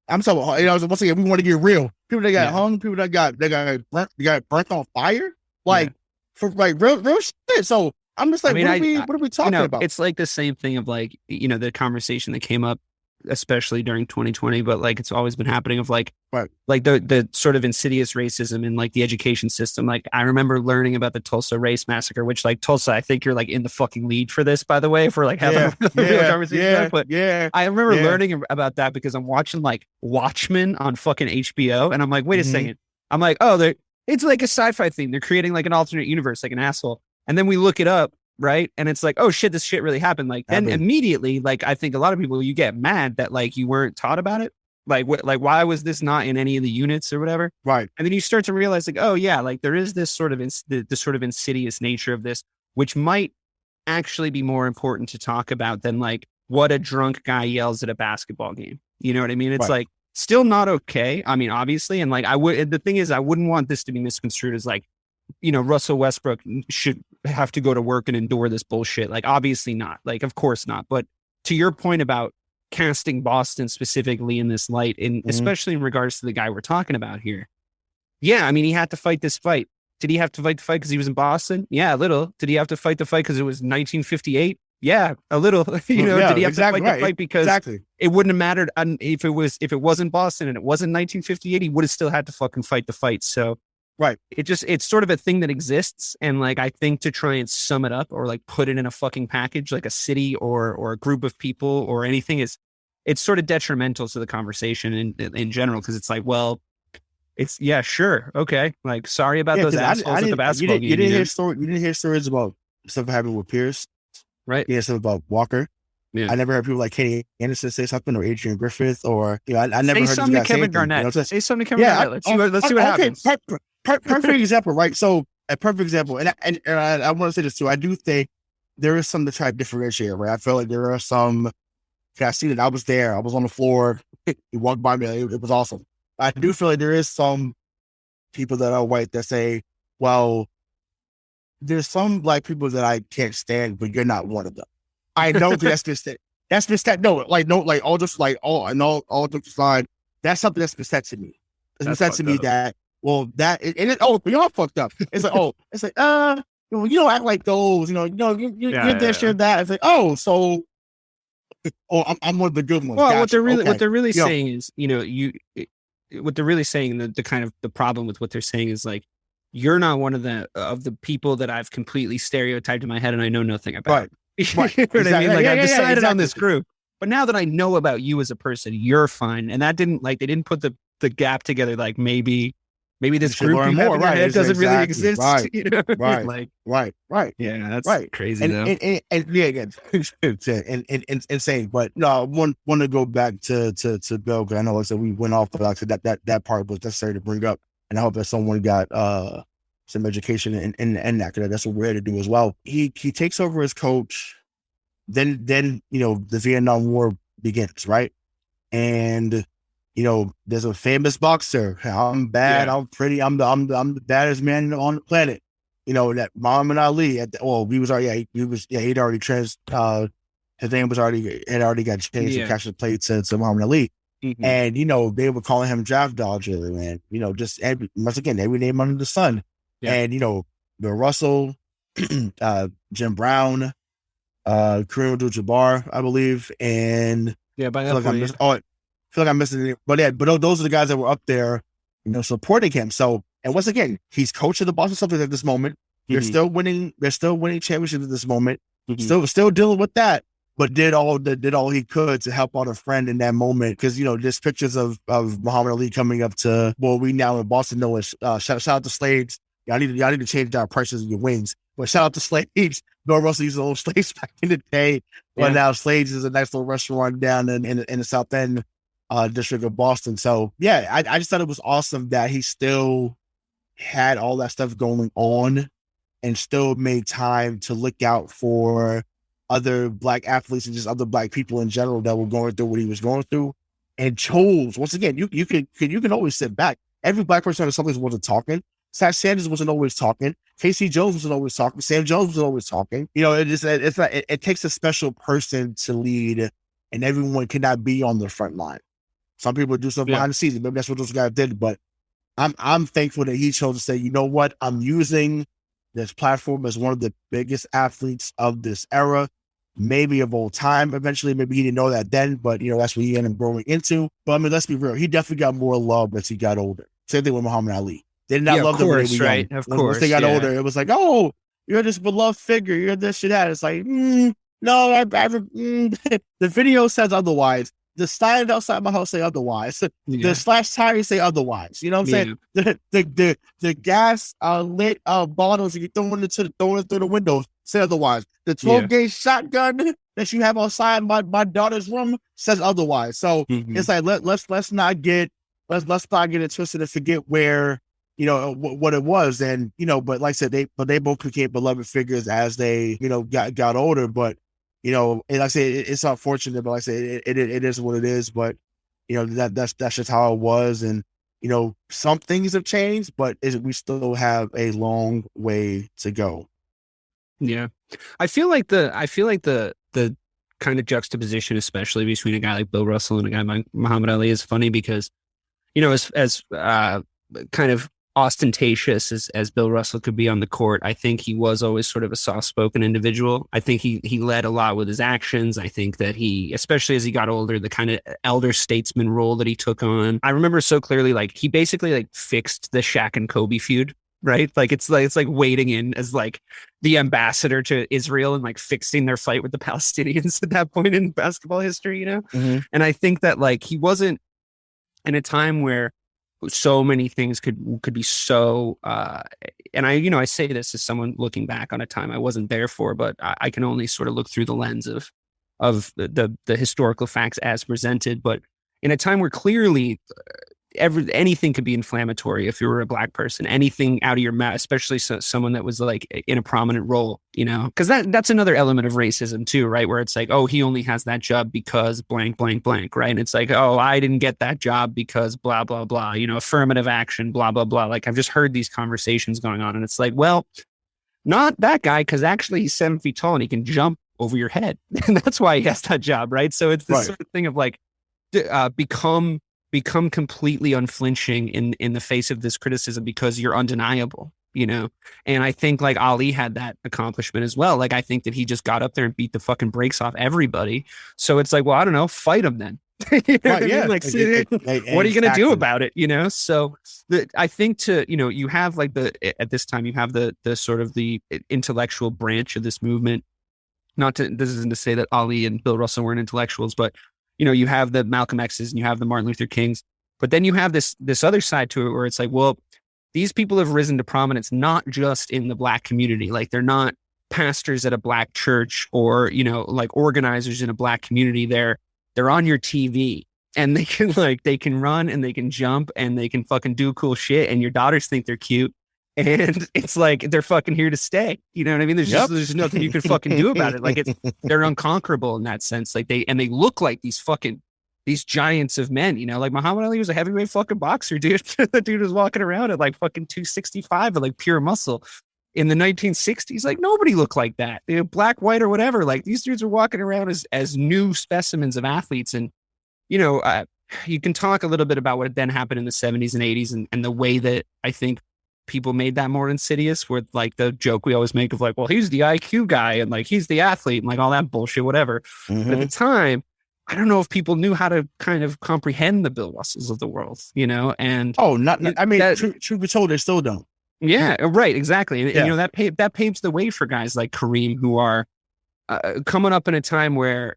I'm talking, once again, we want to get real. People that got hung, people that got burnt on fire, for like real shit. So I'm just like, what are we talking about? It's like the same thing of like, the conversation that came up, especially during 2020, but like it's always been happening of like the sort of insidious racism in like the education system. Like I remember learning about the Tulsa race massacre, which like Tulsa, I think you're like in the fucking lead for this, by the way, for like having a real conversation. But I remember learning about that because I'm watching like Watchmen on fucking HBO, and I'm like, wait a second. I'm like, oh, it's like a sci-fi thing. They're creating like an alternate universe, like an asshole. And then we look it up. Right. And it's like, oh shit, this shit really happened. Like then immediately, like I think a lot of people, you get mad that like you weren't taught about it. Like why was this not in any of the units or whatever? Right. And then you start to realize like, oh yeah, like there is this sort of the sort of insidious nature of this, which might actually be more important to talk about than like what a drunk guy yells at a basketball game. You know what I mean? It's like still not okay. I mean, obviously. And like the thing is, I wouldn't want this to be misconstrued as like, Russell Westbrook should have to go to work and endure this bullshit. Like, obviously not. Like, of course not. But to your point about casting Boston specifically in this light, and especially in regards to the guy we're talking about here. Yeah, I mean, he had to fight this fight. Did he have to fight the fight because he was in Boston? Yeah, a little. Did he have to fight the fight because it was 1958? Yeah, a little. Did he have to fight the fight because it wouldn't have mattered if it wasn't Boston and it wasn't 1958? He would have still had to fucking fight the fight. So. Right. It's sort of a thing that exists. And like, I think to try and sum it up or like put it in a fucking package, like a city or a group of people or anything it's sort of detrimental to the conversation in general. Cause it's like, well, it's sure. Okay. Like, sorry about those assholes at the basketball game. You didn't hear stories about stuff happening with Pierce. Right. You hear stuff about Walker. Yeah. I never heard people like Kenny Anderson say something or Adrian Griffith or, I never heard something to Kevin Garnett. Say something to Kevin Garnett. Let's see what happens. Perfect example, right? So a perfect example, and I want to say this too. I do think there is some to try to differentiate, right? I feel like there are some. I see that I was there. I was on the floor. He walked by me. It was awesome. I do feel like there is some people that are white that say, "Well, there's some black people that I can't stand, but you're not one of them." I know that's just it. That's just that. No, all jokes aside, that's something that's been said to me. It's been said to me that. Well, we all fucked up. It's like, you don't act like those, you're this, you're that. It's like, I'm one of the good ones. Well, gotcha. What they're really saying is, what they're really saying, the kind of the problem with what they're saying is like, you're not one of the people that I've completely stereotyped in my head and I know nothing about. Right. You know what I mean? Like I've decided on this group. But now that I know about you as a person, you're fine. And that didn't they didn't put the gap together. Like maybe this group you have in your head doesn't really exist. Right. You know? Right. Right. Yeah, that's right. crazy And, though. and yeah, again, and insane. But no, I want to go back to Bill, because I know, like I said, we went off, but like I said, that part was necessary to bring up, and I hope that someone got some education in that, because that's what we're here to do as well. He takes over as coach, then the Vietnam War begins, right? And there's a famous boxer. I'm bad. Yeah. I'm pretty. I'm the baddest man on the planet. That Muhammad Ali. He'd already his name had already got changed to catch the plate to Muhammad Ali. Mm-hmm. And they were calling him draft dodger, and just once again, every name under the sun. Yeah. And Bill Russell, Jim Brown, Kareem Abdul-Jabbar, I believe, and by that point, I feel like I'm missing it. But those are the guys that were up there, supporting him. So, and once again, he's coach of the Boston Celtics at this moment. Mm-hmm. They're still winning championships at this moment. Mm-hmm. Still dealing with that, but did all he could to help out a friend in that moment. Because there's pictures of Muhammad Ali coming up to we now in Boston know it. Shout out to Slaves. Y'all need to change down prices of your wings. But shout out to Slaves. Bill Russell used to own Slaves back in the day, but now Slaves is a nice little restaurant down in the South End district of Boston. So yeah, I just thought it was awesome that he still had all that stuff going on and still made time to look out for other Black athletes and just other Black people in general that were going through what he was going through, and chose, once again, you can always sit back. Every Black person on the Celtics wasn't talking. Zach Sanders wasn't always talking. K.C. Jones wasn't always talking. Sam Jones wasn't always talking. It takes a special person to lead, and everyone cannot be on the front line. Some people do stuff behind the scenes. Maybe that's what those guys did. But I'm thankful that he chose to say, you know what? I'm using this platform as one of the biggest athletes of this era, maybe of all time. Eventually, maybe he didn't know that then, but that's what he ended up growing into. But I mean, let's be real. He definitely got more love as he got older. Same thing with Muhammad Ali. They did not love them when they were young. Of course, once they got older, it was like, oh, you're this beloved figure. You're this, you're that. It's like, no, the video says otherwise. The sign outside my house say otherwise. The slash tires say otherwise. You know what I'm saying? The gas lit bottles you throwing it through the windows say otherwise. The 12-gauge shotgun that you have outside my daughter's room says otherwise. So it's like let's not get it twisted and forget where what it was. And but like I said, they both became beloved figures as they got older. But and like I say, it's unfortunate, but like I say, it is what it is. But that's just how it was. And some things have changed, but we still have a long way to go. Yeah, I feel like the kind of juxtaposition, especially between a guy like Bill Russell and a guy like Muhammad Ali, is funny because as kind of ostentatious as Bill Russell could be on the court, I think he was always sort of a soft-spoken individual. I think he led a lot with his actions. I think that he, especially as he got older, the kind of elder statesman role that he took on. I remember so clearly, like he basically like fixed the Shaq and Kobe feud, right? Like it's like wading in as like the ambassador to Israel and like fixing their fight with the Palestinians at that point in basketball history, Mm-hmm. And I think that like he wasn't in a time where so many things could be so and I say this as someone looking back on a time I wasn't there for, but I can only sort of look through the lens of the historical facts as presented. But in a time where clearly anything could be inflammatory if you were a Black person, anything out of your mouth, especially someone that was like in a prominent role, because that's another element of racism too, right? Where it's like, oh, he only has that job because blank, blank, blank, right? And it's like, oh, I didn't get that job because blah, blah, blah, affirmative action, blah, blah, blah. Like I've just heard these conversations going on, and it's like, well, not that guy, because actually he's 7 feet tall and he can jump over your head. And that's why he has that job, right? So it's this sort of thing of like, become completely unflinching in the face of this criticism because you're undeniable, And I think like Ali had that accomplishment as well. Like I think that he just got up there and beat the fucking brakes off everybody. So it's like, well, I don't know, fight him then. What are you going to do about it? So I think you have like at this time you have the sort of the intellectual branch of this movement this isn't to say that Ali and Bill Russell weren't intellectuals, but you have the Malcolm X's and you have the Martin Luther Kings, but then you have this other side to it where it's like, well, these people have risen to prominence not just in the Black community. Like, they're not pastors at a Black church or like organizers in a Black community. They're on your TV. And they can run and they can jump and they can fucking do cool shit. And your daughters think they're cute. And it's like, they're fucking here to stay. You know what I mean? There's nothing you can fucking do about it. Like, they're unconquerable in that sense. Like they look like these giants of men, like Muhammad Ali was a heavyweight fucking boxer, dude. The dude was walking around at like fucking 265 with like pure muscle. In the 1960s, like nobody looked like that. Black, white, or whatever. Like these dudes were walking around as new specimens of athletes. And you can talk a little bit about what then happened in the 70s and 80s and the way that I think people made that more insidious, where like the joke we always make of like, well, he's the IQ guy and like he's the athlete and like all that bullshit, whatever. Mm-hmm. But at the time, I don't know if people knew how to kind of comprehend the Bill Russells of the world, and truth be told, they still don't. Yeah, right, exactly. And that paves the way for guys like Kareem who are coming up in a time where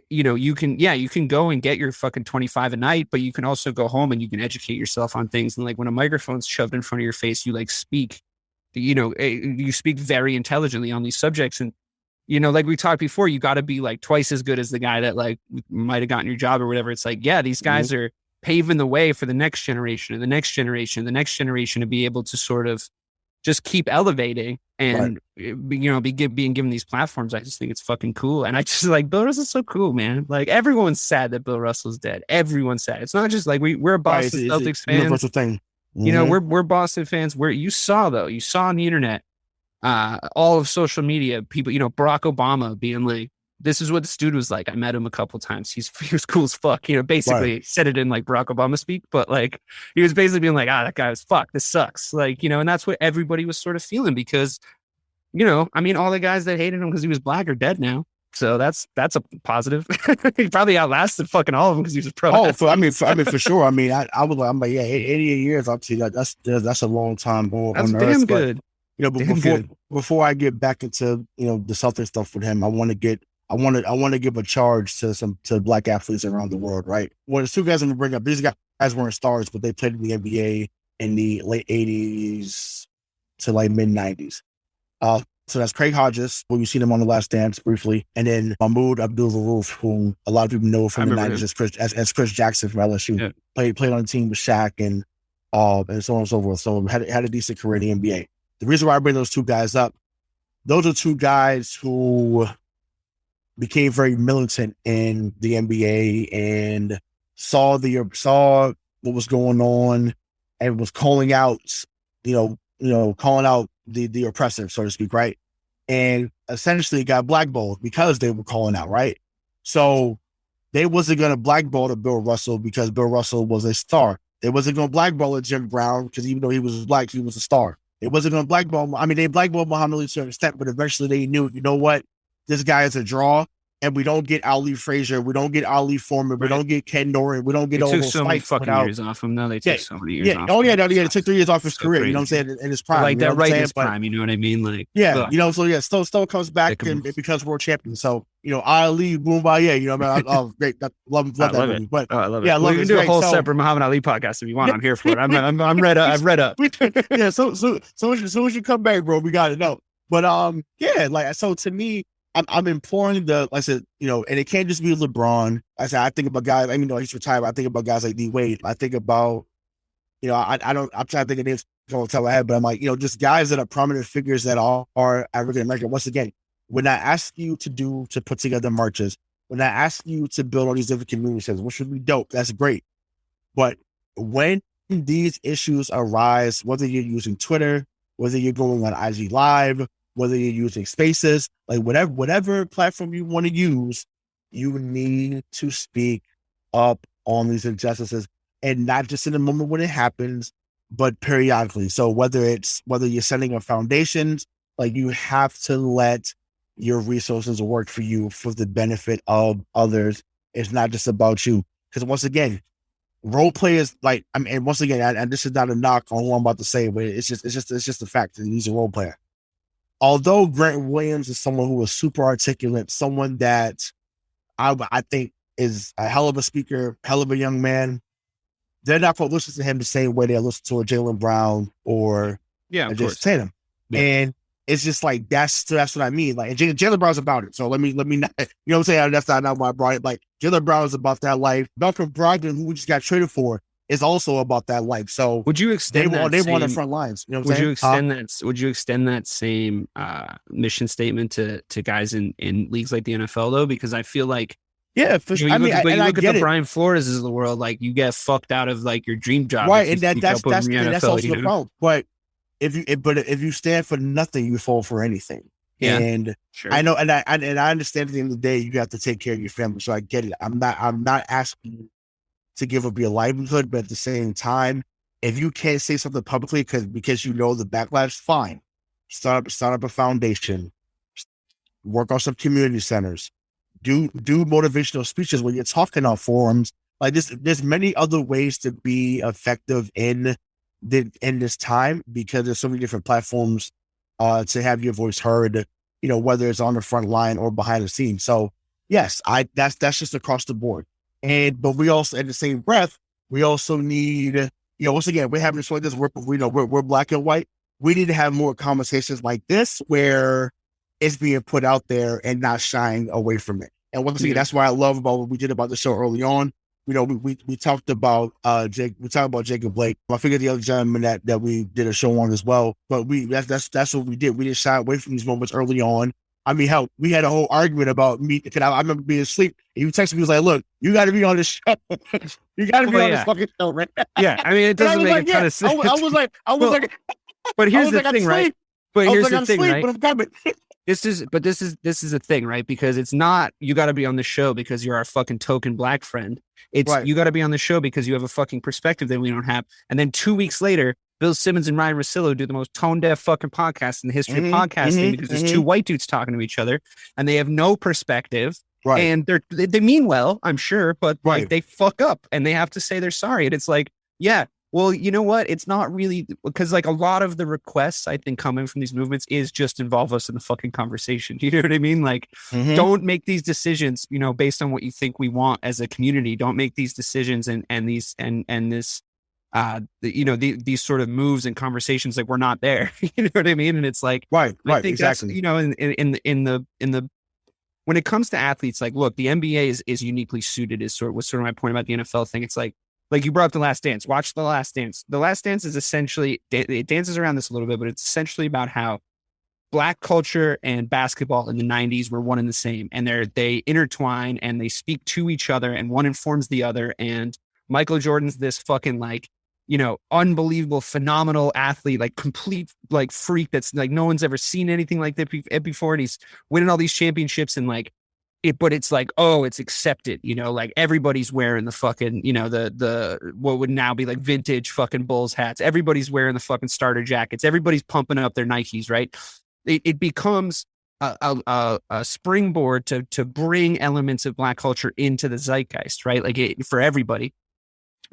you can go and get your fucking 25 a night, but you can also go home and you can educate yourself on things. And like when a microphone's shoved in front of your face, you like speak, you speak very intelligently on these subjects. And, like we talked before, you got to be like twice as good as the guy that like might've gotten your job or whatever. It's like, yeah, these guys are paving the way for the next generation and the next generation, to be able to sort of just keep elevating and, being given these platforms. I just think it's fucking cool. And I just like, Bill Russell's so cool, man. Like everyone's sad that Bill Russell's dead. Everyone's sad. It's not just like we're a Boston Celtics fans. Universal thing. Mm-hmm. We're Boston fans. You saw on the internet, all of social media, people, Barack Obama being like, this is what this dude was like. I met him a couple times. He was cool as fuck. Basically said it in like Barack Obama speak, but like he was basically being like, that guy was fuck. This sucks. Like, and that's what everybody was sort of feeling because, all the guys that hated him because he was Black are dead now. So that's a positive. He probably outlasted fucking all of them because he was a pro. Oh, for sure. I'm like, 88 years. Obviously, that's a long time on That's damn Earth. good. But, before I get back into the Celtics stuff with him, I want to give a charge to Black athletes around the world, right? Well, there's two guys I'm gonna bring up. These guys weren't stars, but they played in the NBA in the late 80s to like mid 90s. So that's Craig Hodges, who you seen him on The Last Dance briefly, and then Mahmoud Abdul-Rauf, who a lot of people know from the 90s as Chris Jackson from LSU. Yeah. Played on the team with Shaq and so on and so forth. So had a decent career in the NBA. The reason why I bring those two guys up, those are two guys who became very militant in the NBA and saw what was going on and was calling out, calling out the oppressor, so to speak, right? And essentially got blackballed because they were calling out, right? So they wasn't going to blackball to Bill Russell because Bill Russell was a star. They wasn't going to blackball to Jim Brown because even though he was Black, he was a star. They wasn't going to blackball. They blackballed Muhammad Ali to a certain extent, but eventually they knew, you know what? This guy is a draw. And we don't get Ali Frazier, we don't get Ali Foreman, we don't get Ken Norton, we don't get all those so many fucking years off him. No, they took so many years off. Oh yeah, they took 3 years off his career. Crazy. You know what I'm saying? In his prime, like that, right in his prime. You know what I mean? Like still comes back and it becomes world champion. So Ali Boombaye, oh great, love that movie. But I love it. Yeah, we can do a whole separate Muhammad Ali podcast if you want. I'm here for it. I'm read up. I've read up. Yeah, so as you come back, bro, we got to know. But so to me, I'm imploring like I said, and it can't just be LeBron. I said, I think about guys, he's retired, but I think about guys like D Wade. I think about, I'm trying to think of names off the top of my head, but I'm like, just guys that are prominent figures that are African American. Once again, when I ask you to put together marches, when I ask you to build all these different communities, which would be dope, that's great. But when these issues arise, whether you're using Twitter, whether you're going on IG Live, whether you're using Spaces, like whatever platform you want to use, you need to speak up on these injustices, and not just in the moment when it happens, but periodically. So whether you're sending a foundations, like you have to let your resources work for you for the benefit of others. It's not just about you. Because once again, role players, and once again, and this is not a knock on who I'm about to say, but it's just a fact that he's a role player. although Grant Williams is someone who was super articulate, someone that I think is a hell of a speaker, hell of a young man, they're not going to listen to him the same way they listen to a Jaylen Brown or Jason Tatum. Yeah. And it's just like, that's what I mean. Like, Jaylen Brown's about it. So let me not, you know what I'm saying? That's not why I brought it. Like, Jaylen Brown is about that life. Malcolm Brogdon, who we just got traded for, is also about that life. So would you extend that? They want the front lines. You know what I'm saying? Would you extend that same mission statement to guys in leagues like the NFL though? Because I feel like, yeah, for sure. You look at the Brian Flores of the world, like you get fucked out of like your dream job, right? And that's also the problem. But if you stand for nothing, you fall for anything. Yeah, and sure. I know, and I understand at the end of the day, you have to take care of your family. So I get it. I'm not asking you to give up your livelihood, but at the same time, if you can't say something publicly because you know the backlash, fine. Start up a foundation, work on some community centers. Do motivational speeches when you're talking on forums. Like there's many other ways to be effective in this time, because there's so many different platforms to have your voice heard, you know, whether it's on the front line or behind the scenes. So yes, that's just across the board. But we also, at the same breath, we also need, you know, once again, we're having a show like this, we're black and white. We need to have more conversations like this where it's being put out there and not shying away from it. And once again, that's why I love about what we did about the show early on. You know, we talked about Jacob Blake. I figured the other gentleman that we did a show on as well. But that's what we did. We didn't shy away from these moments early on. I mean, hell, we had a whole argument about me. I remember being asleep. And you texted me, he was like, "Look, you got to be on this show. You got to be on this fucking show, right?" Yeah, I mean, it doesn't make a ton of sense. I was like, but here's the thing, right? But here's the thing, right? But I'm coming. This is a thing, right? Because it's not, you got to be on the show because you're our fucking token black friend. It's right. You got to be on the show because you have a fucking perspective that we don't have. And then 2 weeks later, Bill Simmons and Ryan Russillo do the most tone-deaf fucking podcast in the history of podcasting because there's two white dudes talking to each other and they have no perspective. Right. And they mean well, I'm sure, but like, they fuck up and they have to say they're sorry. And it's like, yeah, well, you know what? It's not really, because like a lot of the requests I think coming from these movements is just involve us in the fucking conversation. You know what I mean? Like, don't make these decisions, you know, based on what you think we want as a community. Don't make these decisions and this you know, these sort of moves and conversations like we're not there. You know what I mean? And it's like, right, I think exactly. That's, you know, in the when it comes to athletes, like, look, the NBA is uniquely suited. Was sort of my point about the NFL thing. It's like you brought up The Last Dance. Watch The Last Dance. The Last Dance is essentially, it dances around this a little bit, but it's essentially about how black culture and basketball in the 90s were one and the same. And they intertwine and they speak to each other and one informs the other. And Michael Jordan's this fucking like, you know, unbelievable, phenomenal athlete, like complete like freak that's like no one's ever seen anything like that before. And he's winning all these championships and like, but it's like, oh, it's accepted, you know, like everybody's wearing the fucking, you know, the what would now be like vintage fucking Bulls hats. Everybody's wearing the fucking starter jackets. Everybody's pumping up their Nikes, right? It becomes a springboard to bring elements of black culture into the zeitgeist, right? Like for everybody.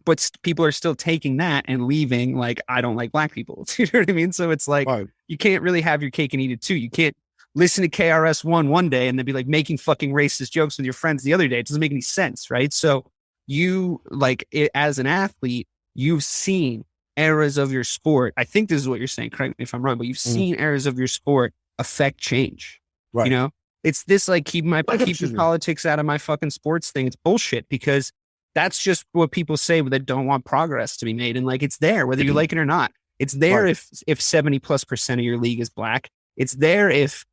But people are still taking that and leaving like, I don't like black people. You know what I mean? So it's like, you can't really have your cake and eat it too. You can't listen to KRS-One day and then be like making fucking racist jokes with your friends the other day. It doesn't make any sense, right? So you like as an athlete, you've seen eras of your sport. I think this is what you're saying. Correct me if I'm wrong, but you've seen eras of your sport affect change. Right. You know, it's this like keep the politics out of my fucking sports thing. It's bullshit because that's just what people say when they don't want progress to be made. And like, it's there, whether you like it or not. It's there if 70+% of your league is black. It's there if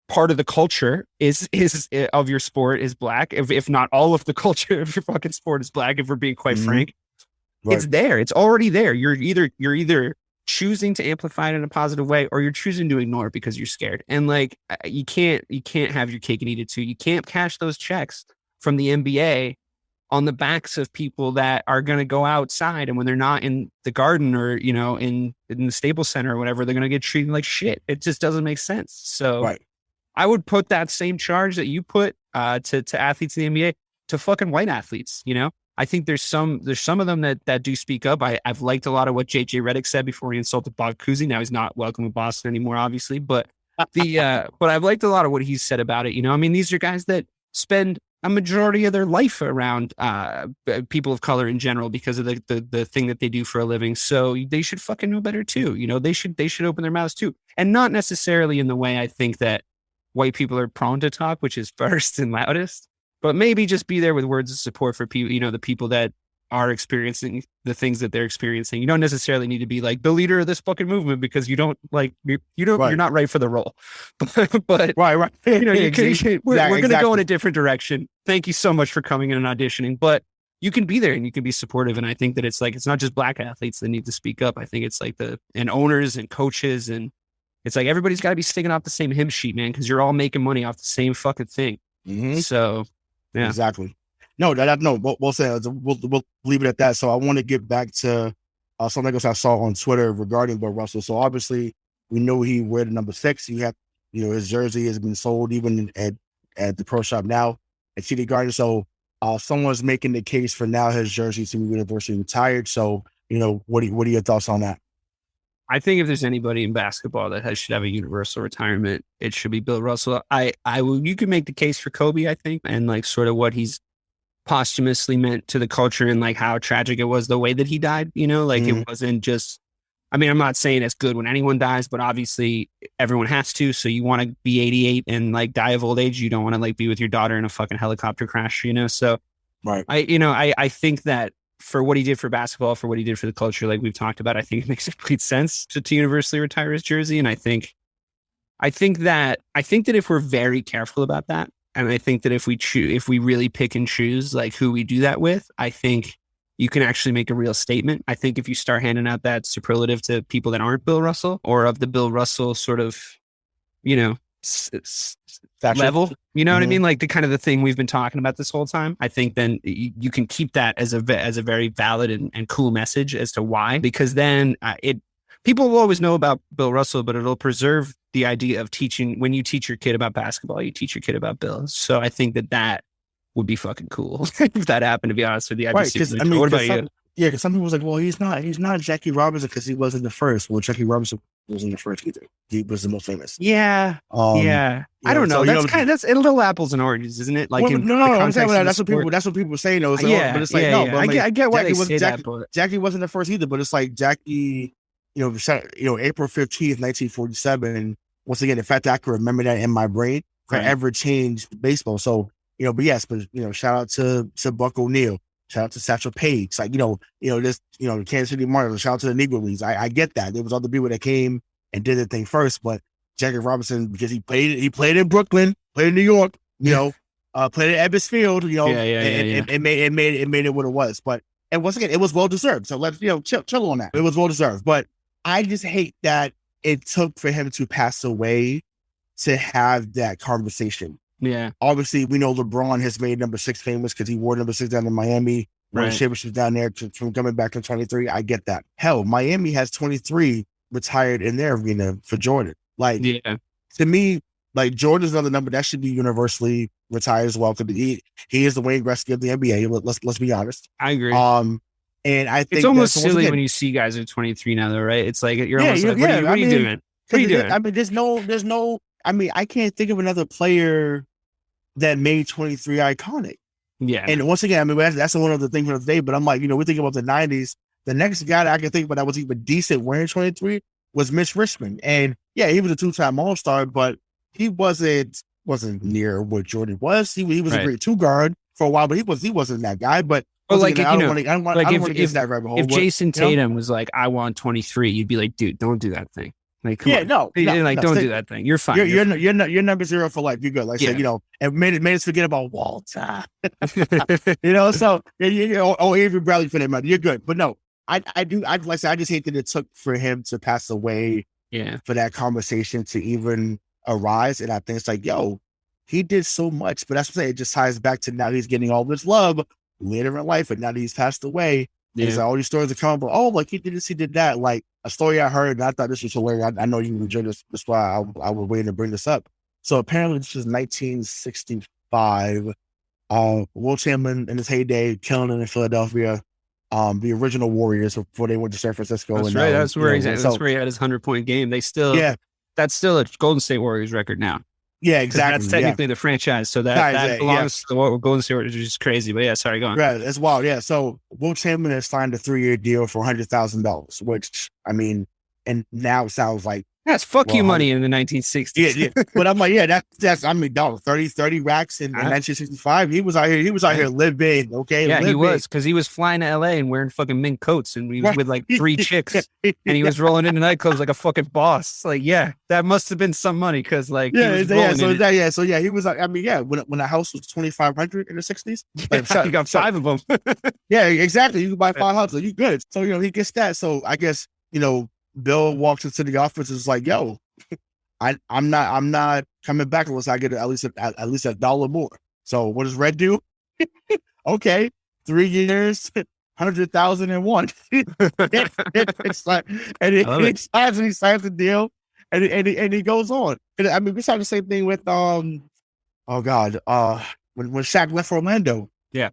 part of the culture is of your sport is black, if not all of the culture of your fucking sport is black, if we're being quite frank. It's there. It's already there. You're either choosing to amplify it in a positive way or you're choosing to ignore it because you're scared. And like, you can't have your cake and eat it too. You can't cash those checks from the NBA on the backs of people that are going to go outside. And when they're not in the Garden or, you know, in the Staples Center or whatever, they're going to get treated like shit. It just doesn't make sense. So I would put that same charge that you put to athletes in the NBA to fucking white athletes. You know, I think there's some of them that do speak up. I've liked a lot of what JJ Redick said before he insulted Bob Cousy. Now he's not welcome in Boston anymore, obviously, but But I've liked a lot of what he's said about it. I mean, these are guys that spend a majority of their life around people of color in general because of the thing that they do for a living. So they should fucking know better too. They should open their mouths too, and not necessarily in the way I think that white people are prone to talk, which is first and loudest, but maybe just be there with words of support for people. The people that are experiencing the things that they're experiencing. You don't necessarily need to be like the leader of this fucking movement because you don't you're not right for the role. but right. We're going to go in a different direction. Thank you so much for coming in and auditioning, but you can be there and you can be supportive. And I think that it's not just black athletes that need to speak up. I think it's like and owners and coaches, and it's like everybody's got to be singing off the same hymn sheet, man, because you're all making money off the same fucking thing. Mm-hmm. So yeah, exactly. No, we'll say we'll leave it at that. So I want to get back to something else I saw on Twitter regarding Bill Russell. So obviously we know he wear the number 6. He had, his jersey has been sold even at the pro shop now at TD Garden. So someone's making the case for now his jersey to be universally retired. So what are your thoughts on that? I think if there's anybody in basketball that should have a universal retirement, it should be Bill Russell. You can make the case for Kobe, I think, and like sort of what he's posthumously meant to the culture and like how tragic it was the way that he died. It wasn't just, I mean, I'm not saying it's good when anyone dies, but obviously everyone has to. So you want to be 88 and like die of old age. You don't want to like be with your daughter in a fucking helicopter crash, So right. I think that for what he did for basketball, for what he did for the culture, like we've talked about, I think it makes complete sense to universally retire his jersey. And I think that if we're very careful about that, and I think that if we really pick and choose like who we do that with, I think you can actually make a real statement. I think if you start handing out that superlative to people that aren't Bill Russell or of the Bill Russell sort of, level, what I mean? Like the kind of the thing we've been talking about this whole time. I think then you can keep that as a very valid and cool message as to why, because then people will always know about Bill Russell, but it'll preserve the idea of teaching. When you teach your kid about basketball, you teach your kid about Bill. So I think that would be fucking cool if that happened, to be honest with you. Right, because what about you? Yeah, because some people was like, well, he's not Jackie Robinson because he wasn't the first. Well, Jackie Robinson wasn't the first either. He was the most famous. Yeah. I don't know. So, that's a little apples and oranges, isn't it? Like, I'm saying that's what people say. Though. So, but it's like no. But I get why they say Jackie, that. But Jackie wasn't the first either. But it's like Jackie, April 15th, 1947. Once again, the fact that I can remember that in my brain forever changed baseball. So but yes, shout out to Buck O'Neil. Shout out to Satchel Paige. Like, the Kansas City Marshals. Shout out to the Negro Leagues. I get that. There was other people that came and did the thing first, but Jackie Robinson, because he played in Brooklyn, played in New York, played at Ebbets Field, and made it what it was. But, and once again, it was well deserved. So let's, chill on that. It was well deserved. But I just hate that it took for him to pass away to have that conversation. Yeah. Obviously, we know LeBron has made number 6 famous because he wore number 6 down in Miami. Won the championships down there from coming back to 23. I get that. Hell, Miami has 23 retired in their arena for Jordan. Like, to me, like Jordan's another number that should be universally retired as well. Because he is the Wayne Gretzky of the NBA. Let's be honest. I agree. And I think it's almost silly when you see guys at 23 now, though, right? It's like you're almost like, what are you doing? What are you doing? I mean, there's no. I mean, I can't think of another player that made 23 iconic. Yeah. And once again, I mean, that's one of the things for the day, but I'm like, we think about the 90s. The next guy that I can think about that was even decent wearing 23 was Mitch Richmond. And yeah, he was a 2-time All-Star, but he wasn't near what Jordan was. He was a great 2-guard for a while, but he wasn't that guy. But like, again, I don't want to get that rabbit hole. If Jason Tatum was like, I want 23, you'd be like, dude, don't do that thing. Like, come on. Don't do that thing. You're fine. You're number 0 for life. You're good. Like I said, and made us forget about Walter. So Avery Bradley for that matter. You're good. But no, I just hate that it took for him to pass away. Yeah. For that conversation to even arise. And I think it's like, he did so much. But that's what I'm saying. It just ties back to now he's getting all this love later in life, and now that he's passed away. Yeah. Like, all these stories are coming, but like he did this, he did that. Like a story I heard, and I thought this was hilarious. I know you enjoyed this. That's why I was waiting to bring this up. So apparently, this is 1965. Will Chamberlain in his heyday, killing it in Philadelphia. The original Warriors before they went to San Francisco. That's right. That's where he had his 100-point game. They still, that's still a Golden State Warriors record now. Yeah, exactly. That's technically the franchise. So that belongs to the Golden State Warriors, which is crazy. But yeah, sorry, go on. Right, that's wild. Yeah, so Will Chamberlain has signed a 3-year deal for $100,000, which I mean, and now it sounds like that's you money in the 1960s. Yeah. But I'm like, yeah, that's I mean, dog, 30 racks in 1965. He was out here living, okay? Yeah, he was, because he was flying to LA and wearing fucking mink coats, and he was with like 3 chicks, and he was rolling into nightclubs like a fucking boss. Like, yeah, that must have been some money, because like, he was. I mean, yeah, when the house was 2,500 in the 60s, like, you got 5 of them. Yeah, exactly. You can buy 5 houses. You good? So he gets that. So I guess Bill walks into the office and is like, "Yo, I'm not coming back unless I get at least $1 more." So what does Red do? Okay, 3 years, 100,001. It's like, and he signs the deal, and he goes on. And I mean, we saw the same thing with when Shaq left for Orlando. Yeah,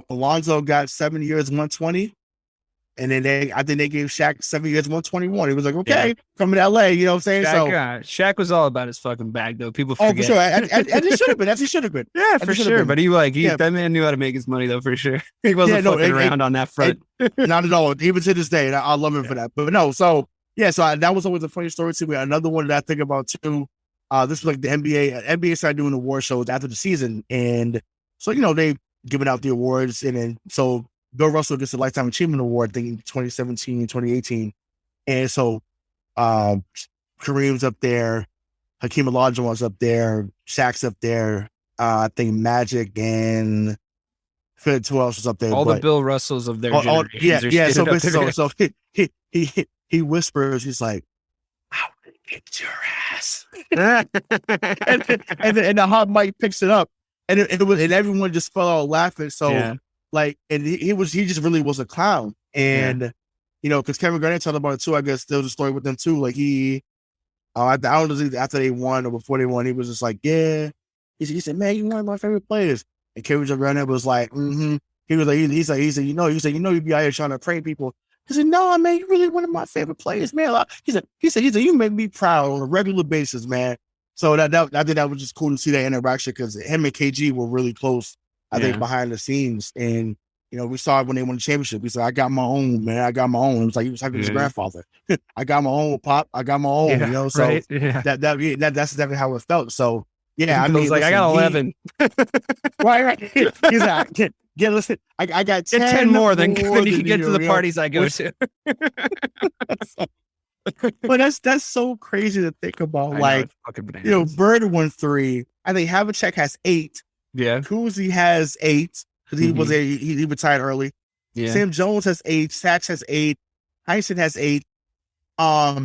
Alonzo got 7 years, 120. And then I think they gave Shaq 7 years, 121. He was like, okay, coming to LA, you know what I'm saying? Shaq was all about his fucking bag, though. People forget. Oh, for sure. And he should have been. As he should have been. Yeah, for sure. But that man knew how to make his money, though, for sure. He wasn't fucking around on that front. Not at all. Even to this day. And I love him for that. But no, so that was always a funny story too. We had another one that I think about too. This was like the NBA. NBA started doing award shows after the season. And so, they giving out the awards. And then, so Bill Russell gets a Lifetime Achievement Award, I think, in 2017, 2018. And so Kareem's up there, Hakeem Olajuwon's up there, Shaq's up there. I think Magic and who else was up there? The Bill Russells of their generation. Yeah. So he whispers, he's like, "I will get your ass." and the hot mic picks it up, and everyone just fell out laughing. So. Yeah. Like, and he just really was a clown. And, because Kevin Garnett talked about it too, I guess there was a story with them too. Like I don't know, after they won or before they won, he was just like, yeah. He said, "Man, you're one of my favorite players." And Kevin Garnett was like, mm-hmm. He was like, he said, you be out here trying to prank people. He said, "No, man, you're really one of my favorite players, man." He said, "You make me proud on a regular basis, man." So I think that was just cool to see that interaction, because him and KG were really close. I think behind the scenes, and we saw it when they won the championship. He said, "I got my own, man. I got my own." It was like he was talking to his grandfather. "I got my own, Pop. I got my own." So right? That's definitely how it felt. So yeah, I was like, "I got 11." Right. He's like, "Yeah, listen, I got 10 more than you can get to the parties I go to." But that's so crazy to think about. Like, Bird won 3. I think Havlicek has 8. Yeah, Cousy has 8 because he retired early. Yeah, Sam Jones has 8. Satch has 8. Heisen has 8. I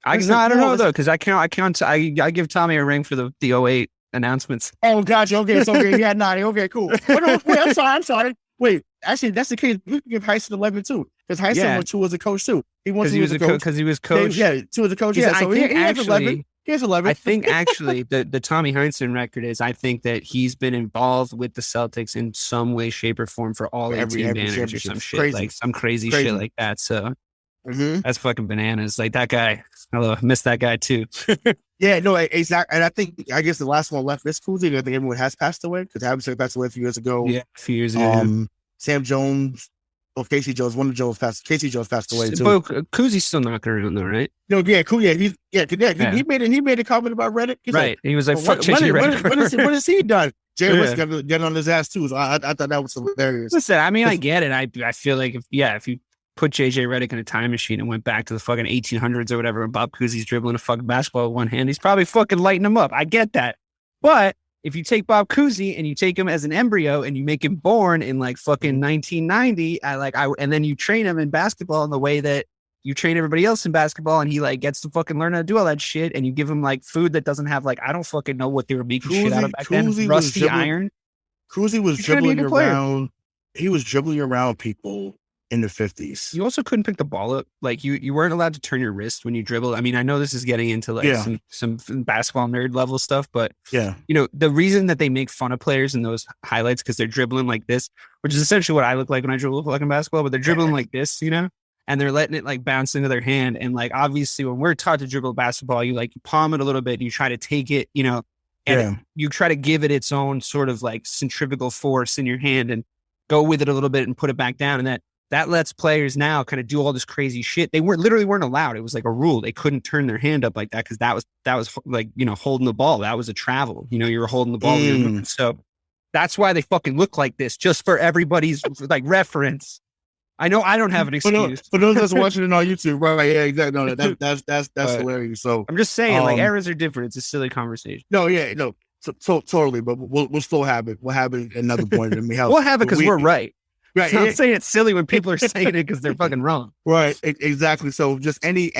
don't know though, because I give Tommy a ring for the 08 announcements. Oh, gotcha. Okay, so he had 9. Okay, cool. Wait, I'm sorry. Wait, actually, that's the case. You can give Heisen 11 too, because Heisen won 2 as a coach too. He won 2 as a coach because he was coach. 2 as a coach. Yeah, so he has 11. Here's 11. I think actually the Tommy Heinsohn record is, I think that he's been involved with the Celtics in some way, shape, or form for all 18 banners or some shit, like some crazy shit like that. So that's fucking bananas. Like that guy, I miss that guy too. Yeah, no, exactly. And I guess the last one left is Cousy. I think everyone has passed away, because Havlicek passed away a few years ago. Yeah, a few years ago. Sam Jones. Casey Jones, Casey Jones passed away too. But Cousy's still knocking around though, right? No, yeah, cool. Yeah, he made a comment about Reddick. Right. He was like, "Fuck JJ Redick." What has he done? Jay West got on his ass too. So I thought that was hilarious. Listen, I mean, I get it. I feel like if you put JJ Redick in a time machine and went back to the fucking 1800s or whatever, and Bob Cousy's dribbling a fucking basketball with one hand, he's probably fucking lighting him up. I get that, but if you take Bob Cousy and you take him as an embryo and you make him born in like fucking 1990, and then you train him in basketball in the way that you train everybody else in basketball, and he like gets to fucking learn how to do all that shit, and you give him like food that doesn't have like, I don't fucking know what they were making shit out of back then. Rusty iron. Cousy was dribbling around. He was dribbling around people in the 50s. You also couldn't pick the ball up. Like you weren't allowed to turn your wrist when you dribbled. I mean, I know this is getting into like some basketball nerd level stuff, but the reason that they make fun of players in those highlights, because they're dribbling like this, which is essentially what I look like when I dribble fucking basketball, but they're dribbling like this, and they're letting it like bounce into their hand. And like, obviously when we're taught to dribble basketball, you like palm it a little bit, you try to take it, and you try to give it its own sort of like centrifugal force in your hand and go with it a little bit and put it back down. And that lets players now kind of do all this crazy shit. They weren't allowed. It was like a rule. They couldn't turn their hand up like that because that was like, holding the ball. That was a travel. You were holding the ball. So that's why they fucking look like this, just for everybody's like reference. I know I don't have an excuse. For those that's watching it on YouTube, right? Yeah, exactly. No, that's hilarious. So I'm just saying, like, eras are different. It's a silly conversation. No, yeah, no, so totally. But we'll still have it. We'll have it at another point. We'll have it because we're right. Right. So I'm saying it's silly when people are saying it because they're fucking wrong. Right. Exactly. So just any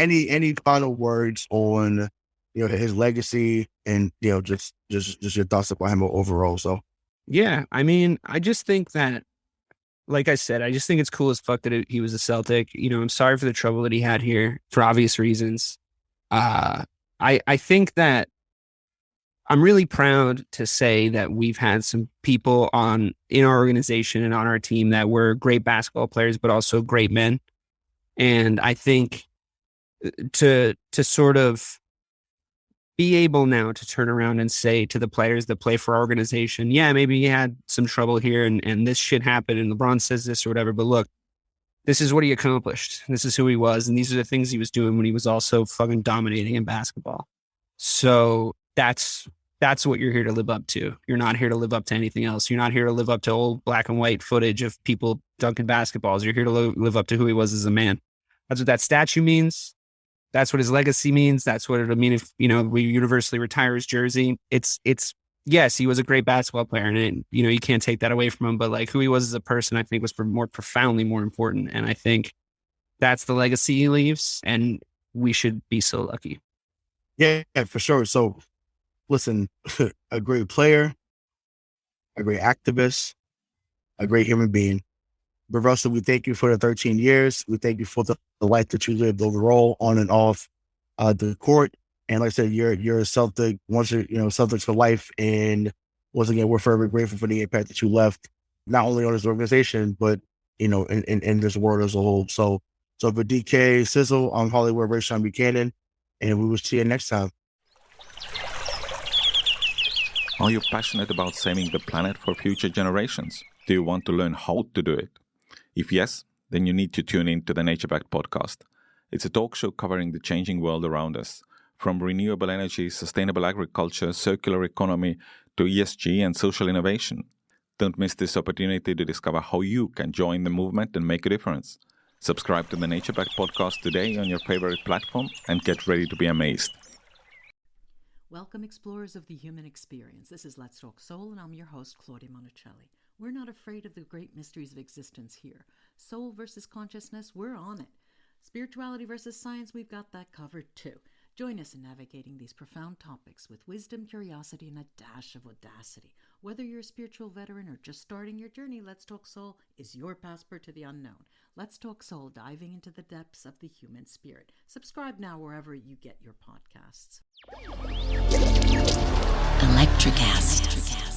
final words on his legacy and just your thoughts about him overall. So yeah, I mean, I just think that, like I said, I just think it's cool as fuck that he was a Celtic. I'm sorry for the trouble that he had here for obvious reasons. I think that I'm really proud to say that we've had some people in our organization and on our team that were great basketball players, but also great men. And I think to sort of be able now to turn around and say to the players that play for our organization, yeah, maybe he had some trouble here and this shit happened and LeBron says this or whatever, but look, this is what he accomplished. This is who he was. And these are the things he was doing when he was also fucking dominating in basketball. So that's what you're here to live up to. You're not here to live up to anything else. You're not here to live up to old black and white footage of people dunking basketballs. You're here to live up to who he was as a man. That's what that statue means. That's what his legacy means. That's what it'll mean if, we universally retire his jersey. It's yes, he was a great basketball player and you can't take that away from him, but like who he was as a person, I think was profoundly more important. And I think that's the legacy he leaves and we should be so lucky. Yeah, for sure. So listen, a great player, a great activist, a great human being. But Russell, we thank you for the 13 years. We thank you for the life that you lived overall on and off the court. And like I said, you're a Celtic, Celtics for life. And once again, we're forever grateful for the impact that you left, not only on this organization, but, in this world as a whole. So for DK Sizzle, I'm Hollywood Rayshawn Buchanan, and we will see you next time. Are you passionate about saving the planet for future generations? Do you want to learn how to do it? If yes, then you need to tune in to the Nature Back podcast. It's a talk show covering the changing world around us, from renewable energy, sustainable agriculture, circular economy, to ESG and social innovation. Don't miss this opportunity to discover how you can join the movement and make a difference. Subscribe to the Nature Back podcast today on your favorite platform and get ready to be amazed. Welcome, explorers of the human experience. This is Let's Talk Soul, and I'm your host, Claudia Monticelli. We're not afraid of the great mysteries of existence here. Soul versus consciousness, we're on it. Spirituality versus science, we've got that covered too. Join us in navigating these profound topics with wisdom, curiosity, and a dash of audacity. Whether you're a spiritual veteran or just starting your journey, Let's Talk Soul is your passport to the unknown. Let's Talk Soul, diving into the depths of the human spirit. Subscribe now wherever you get your podcasts. Electricast.